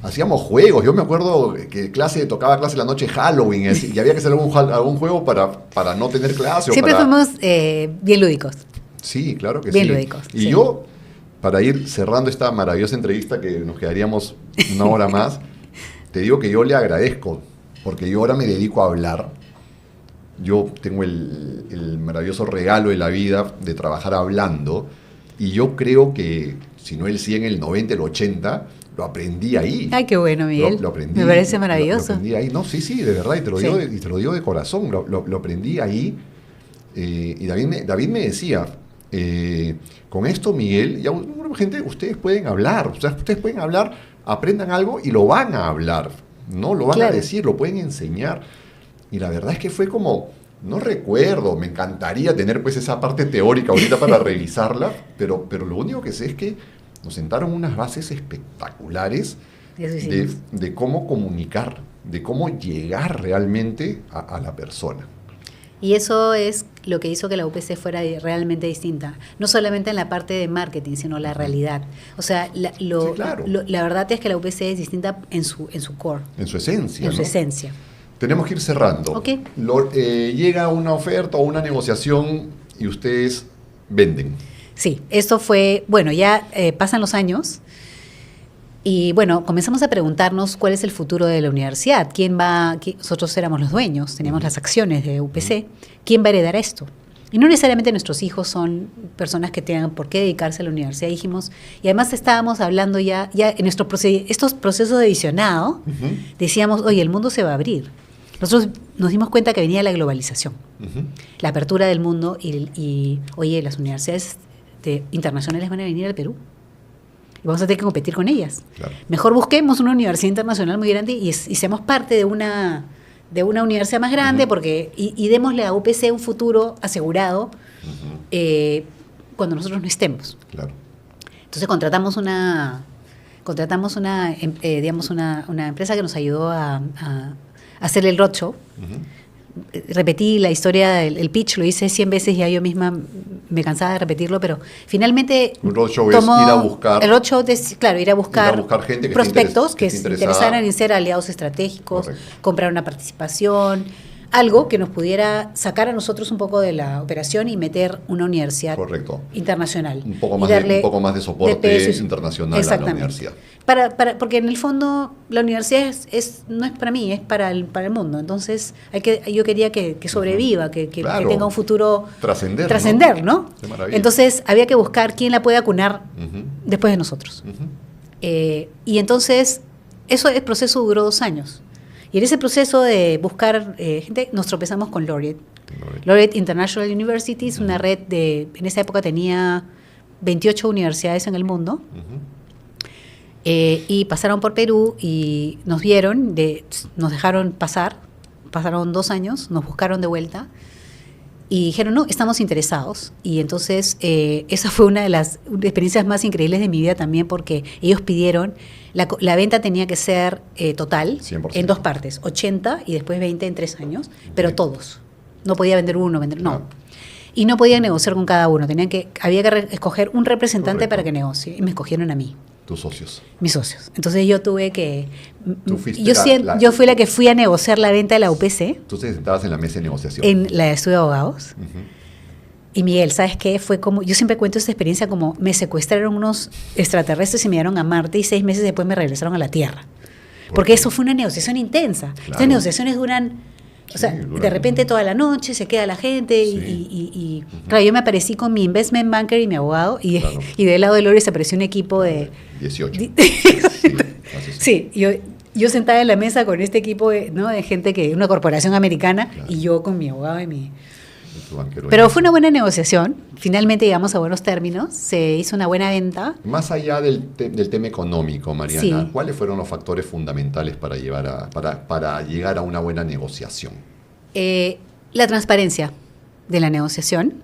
hacíamos juegos. Yo me acuerdo que tocaba clase la noche Halloween, y había que hacer algún juego para no tener clase. Siempre fuimos bien lúdicos. Sí, claro que bien sí. Lúdicos. Y yo, para ir cerrando esta maravillosa entrevista, que nos quedaríamos una hora más, te digo que yo le agradezco, porque yo ahora me dedico a hablar. Yo tengo el maravilloso regalo de la vida de trabajar hablando, y yo creo que, si no el 100, el 90, el 80, lo aprendí ahí. Ay, qué bueno, Miguel. Lo aprendí, me parece maravilloso. Lo aprendí ahí. No, sí, de verdad, y te lo digo de corazón, lo aprendí ahí. Y David me decía, con esto, Miguel, y alguna gente, ustedes pueden hablar, aprendan algo y lo van a hablar, ¿no? Lo van a decir, lo pueden enseñar. Y la verdad es que fue como No recuerdo, me encantaría tener pues esa parte teórica ahorita para revisarla, pero lo único que sé es que nos sentaron unas bases espectaculares de cómo comunicar, de cómo llegar realmente a la persona. Y eso es lo que hizo que la UPC fuera realmente distinta. No solamente en la parte de marketing, sino la realidad. O sea, la verdad es que la UPC es distinta en su core. En su esencia. En su esencia. Tenemos que ir cerrando. Okay. Llega una oferta o una negociación y ustedes venden. Sí, esto fue, bueno, ya pasan los años y bueno, comenzamos a preguntarnos cuál es el futuro de la universidad. Nosotros éramos los dueños, teníamos las acciones de UPC. ¿Quién va a heredar esto? Y no necesariamente nuestros hijos son personas que tengan por qué dedicarse a la universidad, dijimos. Y además estábamos hablando ya en estos procesos de visionado, decíamos, oye, el mundo se va a abrir. Nosotros nos dimos cuenta que venía la globalización, la apertura del mundo y oye, las universidades internacionales van a venir al Perú y vamos a tener que competir con ellas. Claro. Mejor busquemos una universidad internacional muy grande y seamos parte de una universidad más grande y démosle a UPC un futuro asegurado cuando nosotros no estemos. Claro. Entonces contratamos una empresa que nos ayudó a hacer el roadshow. Repetí la historia, el pitch lo hice 100 veces y ya yo misma me cansaba de repetirlo, pero finalmente un roadshow es ir a buscar. El roadshow es, claro, ir a buscar gente que prospectos que se interesaran en ser aliados estratégicos, comprar una participación, algo que nos pudiera sacar a nosotros un poco de la operación y meter una universidad internacional. Un poco más de soporte internacional a la universidad. Porque en el fondo la universidad no es para mí, es para el mundo. Entonces yo quería que sobreviva, que tenga un futuro trascender, ¿no? Entonces había que buscar quién la puede acunar después de nosotros. Y entonces el proceso duró 2 años. Y en ese proceso de buscar gente, nos tropezamos con Laureate. Laureate International University es una red en esa época tenía 28 universidades en el mundo. Y pasaron por Perú y nos vieron, nos dejaron pasar, pasaron 2 años, nos buscaron de vuelta y dijeron, no, estamos interesados. Y entonces esa fue una de las experiencias más increíbles de mi vida también, porque ellos pidieron, la venta tenía que ser total, 100%. En 2 partes, 80 y después 20 en 3 años, pero todos. No podía vender uno, no. Y no podían negociar con cada uno, había que escoger un representante para que negocie, y me escogieron a mí. ¿Tus socios? Mis socios. Entonces yo tuve que... Yo fui la que fui a negociar la venta de la UPC. Tú te sentabas en la mesa de negociación. En la de estudio de abogados. Y Miguel, ¿sabes qué? Fue como... Yo siempre cuento esta experiencia como me secuestraron unos extraterrestres y me llevaron a Marte y 6 meses después me regresaron a la Tierra. Porque eso fue una negociación intensa. Claro. Estas negociaciones duran... O sea, de repente toda la noche se queda la gente y claro, yo me aparecí con mi investment banker y mi abogado y del lado de Lores apareció un equipo de 18. Sí, yo sentada en la mesa con este equipo de gente una corporación americana y yo con mi abogado y mi... Pero fue una buena negociación, finalmente llegamos a buenos términos, se hizo una buena venta. Más allá del tema económico, Mariana, ¿cuáles fueron los factores fundamentales para llegar a una buena negociación? La transparencia de la negociación,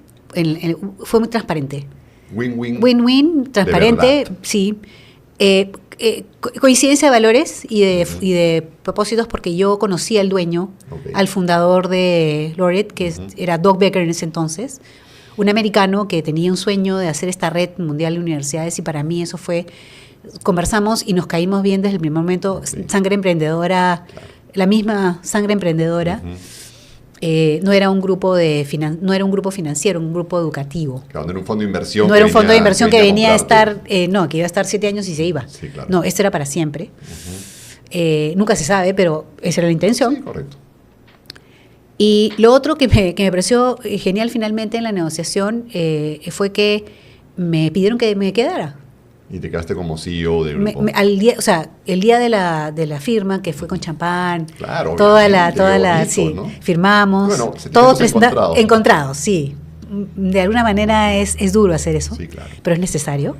fue muy transparente. Win-win. Win-win, transparente, sí. Coincidencia de valores y de propósitos, porque yo conocí al dueño, al fundador de Laureate, que era Doug Becker en ese entonces, un americano que tenía un sueño de hacer esta red mundial de universidades, y para mí eso fue, conversamos y nos caímos bien desde el primer momento, sangre emprendedora, la misma sangre emprendedora. No era un grupo financiero, un grupo educativo. Claro, no era un fondo de inversión. No era un fondo de inversión que venía a estar, que iba a estar 7 años y se iba. Sí, claro. No, esto era para siempre. Nunca se sabe, pero esa era la intención. Sí, correcto. Y lo otro que me pareció genial finalmente en la negociación fue que me pidieron que me quedara. Y te quedaste como CEO del grupo. El día de la firma, que fue con champán, claro, sí, ¿no? Firmamos, bueno, todos encontrados, sí. De alguna manera es duro hacer eso, sí, claro. Pero es necesario.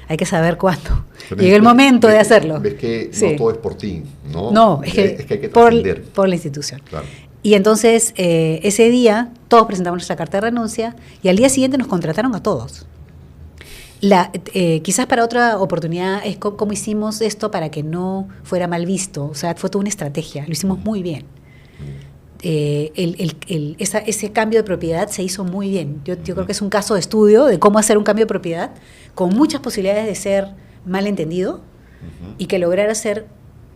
Hay que saber cuándo. Llega el momento de hacerlo. Ves que no todo es por ti, ¿no? No, es que hay que trascender. por la institución. Claro. Y entonces, ese día, todos presentamos nuestra carta de renuncia y al día siguiente nos contrataron a todos. Quizás para otra oportunidad es cómo hicimos esto para que no fuera mal visto. O sea, fue toda una estrategia. Lo hicimos muy bien. Ese cambio de propiedad se hizo muy bien. Yo creo que es un caso de estudio de cómo hacer un cambio de propiedad con muchas posibilidades de ser malentendido y que lograra ser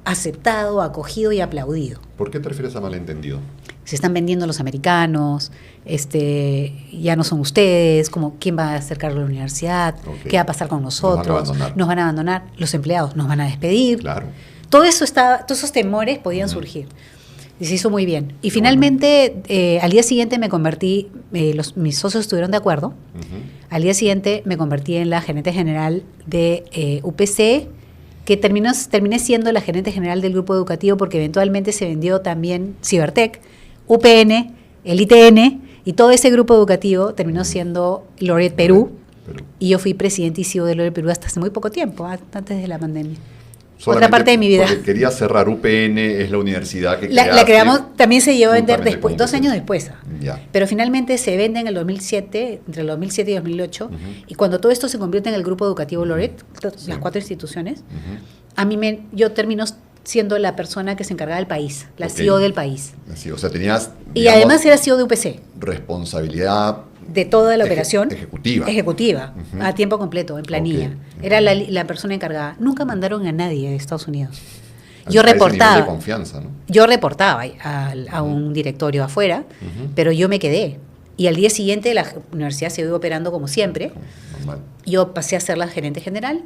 aceptado, acogido y aplaudido. ¿Por qué te refieres a malentendido? Se están vendiendo los americanos, ya no son ustedes, ¿quién va a hacer cargo de la universidad? Okay. ¿Qué va a pasar con nosotros? Nos van a abandonar, los empleados nos van a despedir. Claro. Todos esos temores podían surgir. Y se hizo muy bien. Y finalmente, al día siguiente me convertí, mis socios estuvieron de acuerdo, al día siguiente me convertí en la gerente general de UPC, que terminé siendo la gerente general del grupo educativo porque eventualmente se vendió también Cibertech, UPN, el ITN, y todo ese grupo educativo terminó siendo Laureate Perú, y yo fui presidente y CEO de Laureate Perú hasta hace muy poco tiempo, antes de la pandemia. Otra parte de mi vida. Quería cerrar UPN, es la universidad que la creamos, también se llevó a vender después, 2 años después. Ya. Pero finalmente se vende en el 2007, entre el 2007 y 2008, y cuando todo esto se convierte en el grupo educativo Laureate, las 4 instituciones, yo termino siendo la persona que se encargaba del país, la CEO del país. Así, o sea, tenías, y además era CEO de UPC. Responsabilidad de toda la operación ejecutiva a tiempo completo, en planilla. Era la persona encargada. Nunca mandaron a nadie de Estados Unidos. Yo reportaba. De confianza, ¿no? Yo reportaba a un directorio afuera, pero yo me quedé. Y al día siguiente la universidad siguió operando como siempre. Normal. Yo pasé a ser la gerente general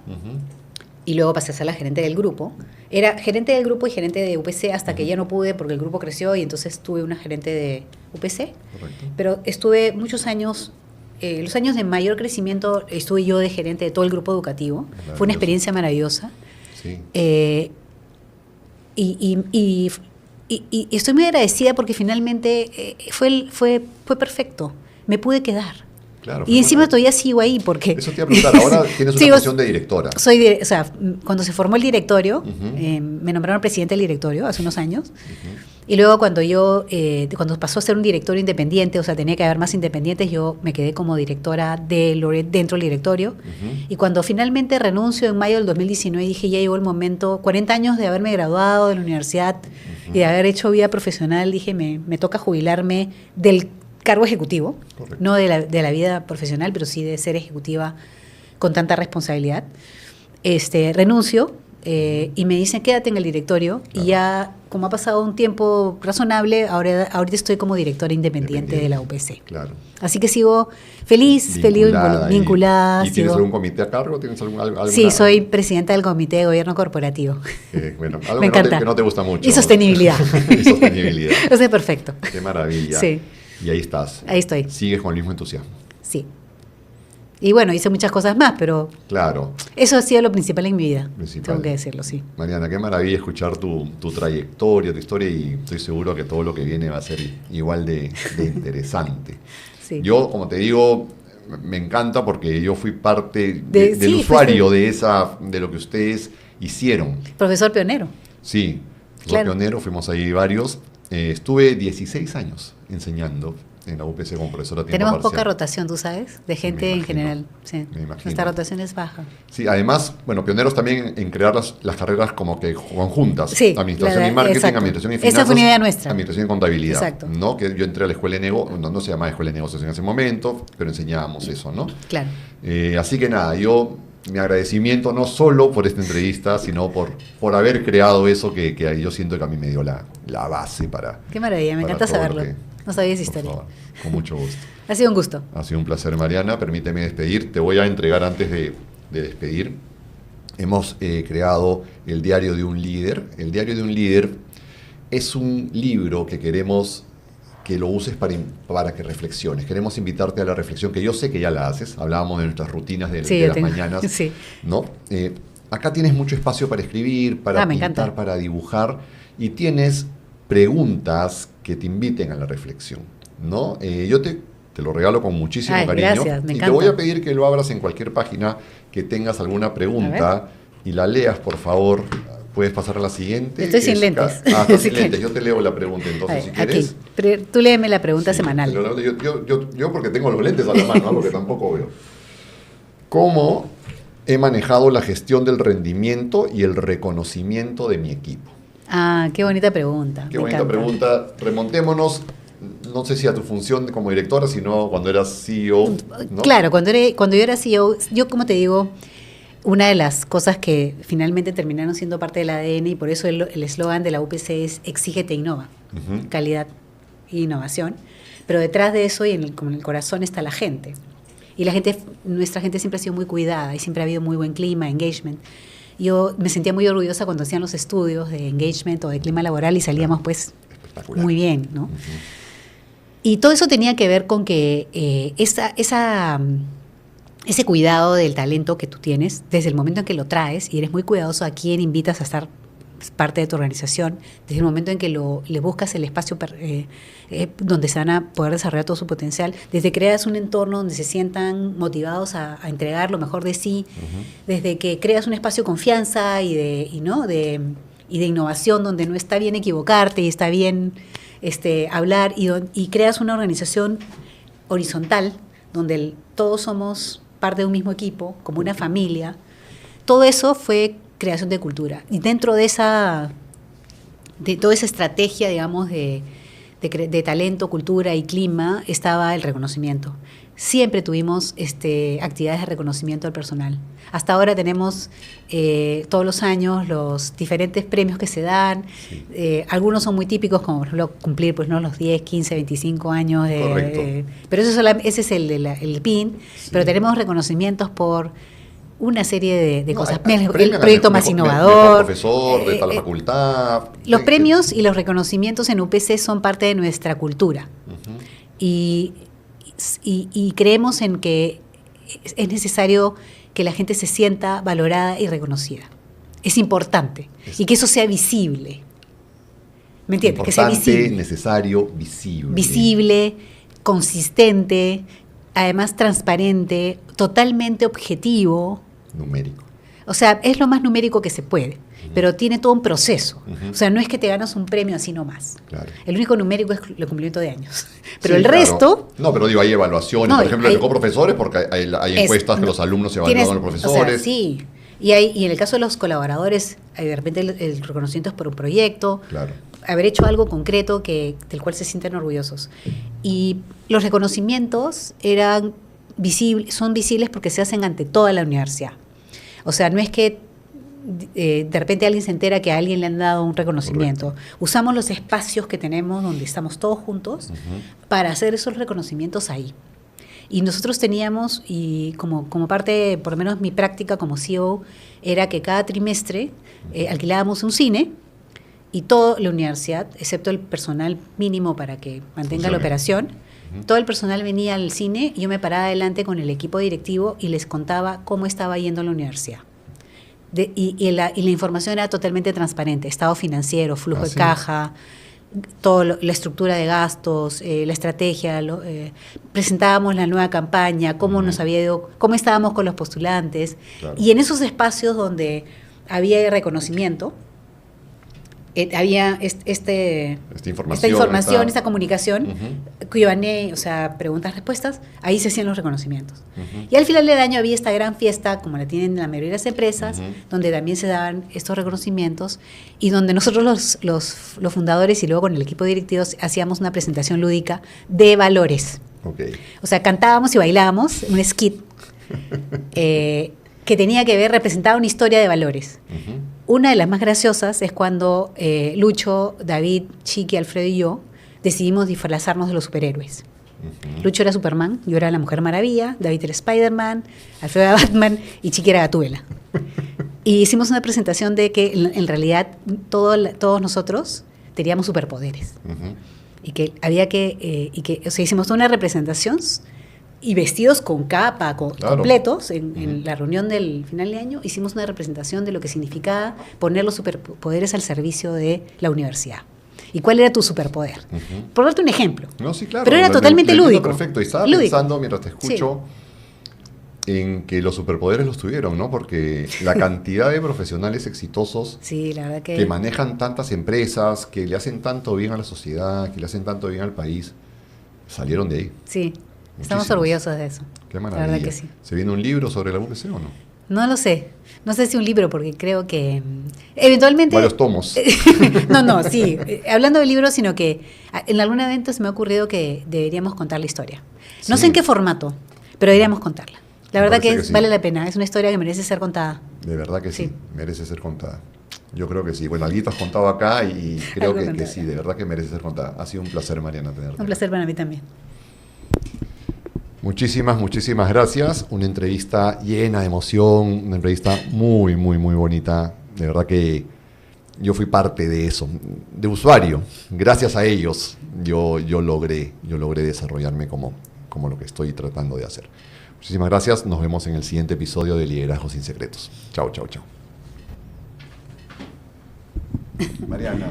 y luego pasé a ser la gerente del grupo. Era gerente del grupo y gerente de UPC hasta que ya no pude porque el grupo creció y entonces tuve una gerente de UPC. Correcto. Pero estuve muchos años, los años de mayor crecimiento estuve yo de gerente de todo el grupo educativo. Fue una experiencia maravillosa. Sí. Y estoy muy agradecida porque finalmente fue perfecto. Me pude quedar. Claro, y encima todavía sigo ahí porque... Eso te iba a preguntar, ahora tienes una posición de directora. Cuando se formó el directorio, me nombraron presidente del directorio hace unos años, y luego cuando pasó a ser un directorio independiente, o sea, tenía que haber más independientes, yo me quedé como directora de Laureate dentro del directorio, y cuando finalmente renuncio en mayo del 2019, dije, ya llegó el momento, 40 años de haberme graduado de la universidad y de haber hecho vida profesional, dije, me toca jubilarme del cargo ejecutivo, correcto, no de la vida profesional, pero sí de ser ejecutiva con tanta responsabilidad. Renuncio y me dicen quédate en el directorio, claro, y ya como ha pasado un tiempo razonable, ahorita estoy como directora independiente de la UPC. Claro. Así que sigo feliz, vinculada. ¿Y tienes algún comité a cargo? ¿Tienes alguna? Sí, soy presidenta del Comité de Gobierno Corporativo. Bueno, algo me encanta. Que no te gusta mucho. Y sostenibilidad. Y sostenibilidad. O sea, perfecto. Qué maravilla. Sí. Y ahí estás. Ahí estoy. Sigues con el mismo entusiasmo. Sí. Y bueno, hice muchas cosas más, pero claro, eso ha sido lo principal en mi vida. Tengo que decirlo, sí. Mariana, qué maravilla escuchar tu trayectoria, tu historia, y estoy seguro que todo lo que viene va a ser igual de interesante. Sí. Yo, como te digo, me encanta porque yo fui parte del usuario de lo que ustedes hicieron. Profesor pionero. Sí, profesor pionero, fuimos ahí varios. Estuve 16 años enseñando en la UPC como profesora a tiempo Tenemos parcial. poca rotación, tú sabes, de gente en general. Sí. Me imagino. Nuestra rotación es baja. Sí, además, bueno, pioneros también en crear las carreras como que conjuntas. Sí, administración y marketing, exacto. Administración y finanzas. Esa fue una idea nuestra. Administración y contabilidad. Exacto. ¿No? Que yo entré a la escuela de negocios, no se llamaba escuela de negocios en ese momento, pero enseñábamos eso, ¿no? Claro. Así que nada, mi agradecimiento no solo por esta entrevista, sino por haber creado eso que yo siento que a mí me dio la base para... Qué maravilla, me encanta saberlo. No sabía esa historia. Favor, con mucho gusto. Ha sido un gusto. Ha sido un placer, Mariana. Permíteme despedir. Te voy a entregar antes de despedir. Hemos creado El Diario de un Líder. El Diario de un Líder es un libro que queremos que lo uses para que reflexiones. Queremos invitarte a la reflexión, que yo sé que ya la haces. Hablábamos de nuestras rutinas de las mañanas. Sí. ¿No? Acá tienes mucho espacio para escribir, para pintar, para dibujar, y tienes preguntas que te inviten a la reflexión, ¿no? Yo te lo regalo con muchísimo cariño. Gracias, me encanta. Te voy a pedir que lo abras en cualquier página que tengas alguna pregunta y la leas, por favor, Puedes pasar a la siguiente. Estoy sin lentes. Estás sin lentes. Yo te leo la pregunta, entonces, si quieres. Aquí. Tú léeme la pregunta semanal. Yo porque tengo los lentes a la mano, ¿no? Porque tampoco veo. ¿Cómo he manejado la gestión del rendimiento y el reconocimiento de mi equipo? Qué bonita pregunta. Qué bonita pregunta. Remontémonos, no sé si a tu función como directora, sino cuando eras CEO, ¿no? Claro, cuando yo era CEO, yo como te digo, una de las cosas que finalmente terminaron siendo parte del ADN y por eso el eslogan de la UPC es Exígete, innova, calidad e innovación, pero detrás de eso y como en el corazón está la gente. Y nuestra gente siempre ha sido muy cuidada y siempre ha habido muy buen clima, engagement. Yo me sentía muy orgullosa cuando hacían los estudios de engagement o de clima laboral y salíamos pues muy bien, ¿no? Y todo eso tenía que ver con que ese cuidado del talento que tú tienes, desde el momento en que lo traes y eres muy cuidadoso a quién invitas a estar parte de tu organización, desde el momento en que le buscas el espacio donde se van a poder desarrollar todo su potencial, desde que creas un entorno donde se sientan motivados a entregar lo mejor de sí, desde que creas un espacio de confianza y de innovación donde no está bien equivocarte y está bien hablar y creas una organización horizontal donde todos somos parte de un mismo equipo, como una familia. Todo eso fue creación de cultura. Y dentro de toda esa estrategia, digamos, de talento, cultura y clima, estaba el reconocimiento. Siempre tuvimos actividades de reconocimiento al personal. Hasta ahora tenemos todos los años los diferentes premios que se dan. Sí. Algunos son muy típicos, como por ejemplo cumplir los 10, 15, 25 años. Pero ese es el PIN. Sí. Pero tenemos reconocimientos por una serie de cosas. El proyecto más innovador. Mejor profesor de tal facultad. Los premios y los reconocimientos en UPC son parte de nuestra cultura. Y creemos en que es necesario que la gente se sienta valorada y reconocida. Es importante. Y que eso sea visible. ¿Me entiendes? Que sea visible. Necesario, visible. Visible, consistente, además transparente, totalmente objetivo. Numérico. O sea, es lo más numérico que se puede. Pero tiene todo un proceso. O sea, no es que te ganas un premio así nomás. Claro. El único numérico es el cumplimiento de años. Pero el resto... No, pero digo, hay evaluaciones. Por ejemplo, de coprofesores, porque hay encuestas que los alumnos se evalúan a los profesores. O sea, sí. Y en el caso de los colaboradores, de repente el reconocimiento es por un proyecto. Claro. Haber hecho algo concreto del cual se sienten orgullosos. Y los reconocimientos son visibles porque se hacen ante toda la universidad. O sea, no es que de repente alguien se entera que a alguien le han dado un reconocimiento. Correcto. Usamos los espacios que tenemos donde estamos todos juntos para hacer esos reconocimientos ahí. Y nosotros teníamos, y como parte, por lo menos mi práctica como CEO, era que cada trimestre alquilábamos un cine y toda la universidad, excepto el personal mínimo para que mantenga la operación, todo el personal venía al cine y yo me paraba adelante con el equipo directivo y les contaba cómo estaba yendo la universidad. Y la información era totalmente transparente, estado financiero, flujo de caja, toda la estructura de gastos, la estrategia, presentábamos la nueva campaña, cómo nos había ido, cómo estábamos con los postulantes. Claro. Y en esos espacios donde había reconocimiento, había esta información, esta comunicación, Q&A, o sea, preguntas-respuestas, ahí se hacían los reconocimientos. Y al final del año había esta gran fiesta, como la tienen la mayoría de las empresas, donde también se daban estos reconocimientos y donde nosotros los fundadores y luego con el equipo directivo hacíamos una presentación lúdica de valores. Okay. O sea, cantábamos y bailábamos un skit que tenía que ver, representaba una historia de valores. Una de las más graciosas es cuando Lucho, David, Chiqui, Alfredo y yo decidimos disfrazarnos de los superhéroes. Lucho era Superman, yo era la Mujer Maravilla, David era Spider-Man, Alfredo era Batman y Chiqui era Gatúbela. Y hicimos una presentación de que en realidad todos nosotros teníamos superpoderes. Y que había o sea, hicimos toda una representación y vestidos con capa, completos, en la reunión del final de año, hicimos una representación de lo que significaba poner los superpoderes al servicio de la universidad. ¿Y cuál era tu superpoder? Por darte un ejemplo. No, sí, claro. Pero era totalmente lúdico. Perfecto. Y estaba pensando, mientras te escucho, en que los superpoderes los tuvieron, ¿no? Porque la cantidad de profesionales exitosos Sí, la verdad que manejan tantas empresas, que le hacen tanto bien a la sociedad, que le hacen tanto bien al país, salieron de ahí. Sí, estamos Muchísimos. orgullosos de eso. Qué La maravilla. verdad que sí. ¿Se viene un libro sobre la UPC o no? No lo sé. No sé si un libro, porque creo que eventualmente... Varios tomos. No, sí. Hablando de libros, sino que en algún evento se me ha ocurrido que deberíamos contar la historia. No Sí. sé en qué formato, pero deberíamos contarla. La Me verdad parece que que sí. vale la pena. Es una historia que merece ser contada. De verdad que sí, Sí. merece ser contada. Yo creo que sí. Bueno, alguito has contado acá y creo Algo que contado sí, acá. de verdad que merece ser contada. Ha sido un placer, Mariana, tenerte. Un placer para mí también. Muchísimas gracias. Una entrevista llena de emoción, una entrevista muy, muy, muy bonita. De verdad que yo fui parte de eso, de usuario. Gracias a ellos yo logré desarrollarme como lo que estoy tratando de hacer. Muchísimas gracias. Nos vemos en el siguiente episodio de Liderazgo sin Secretos. Chao. Mariana.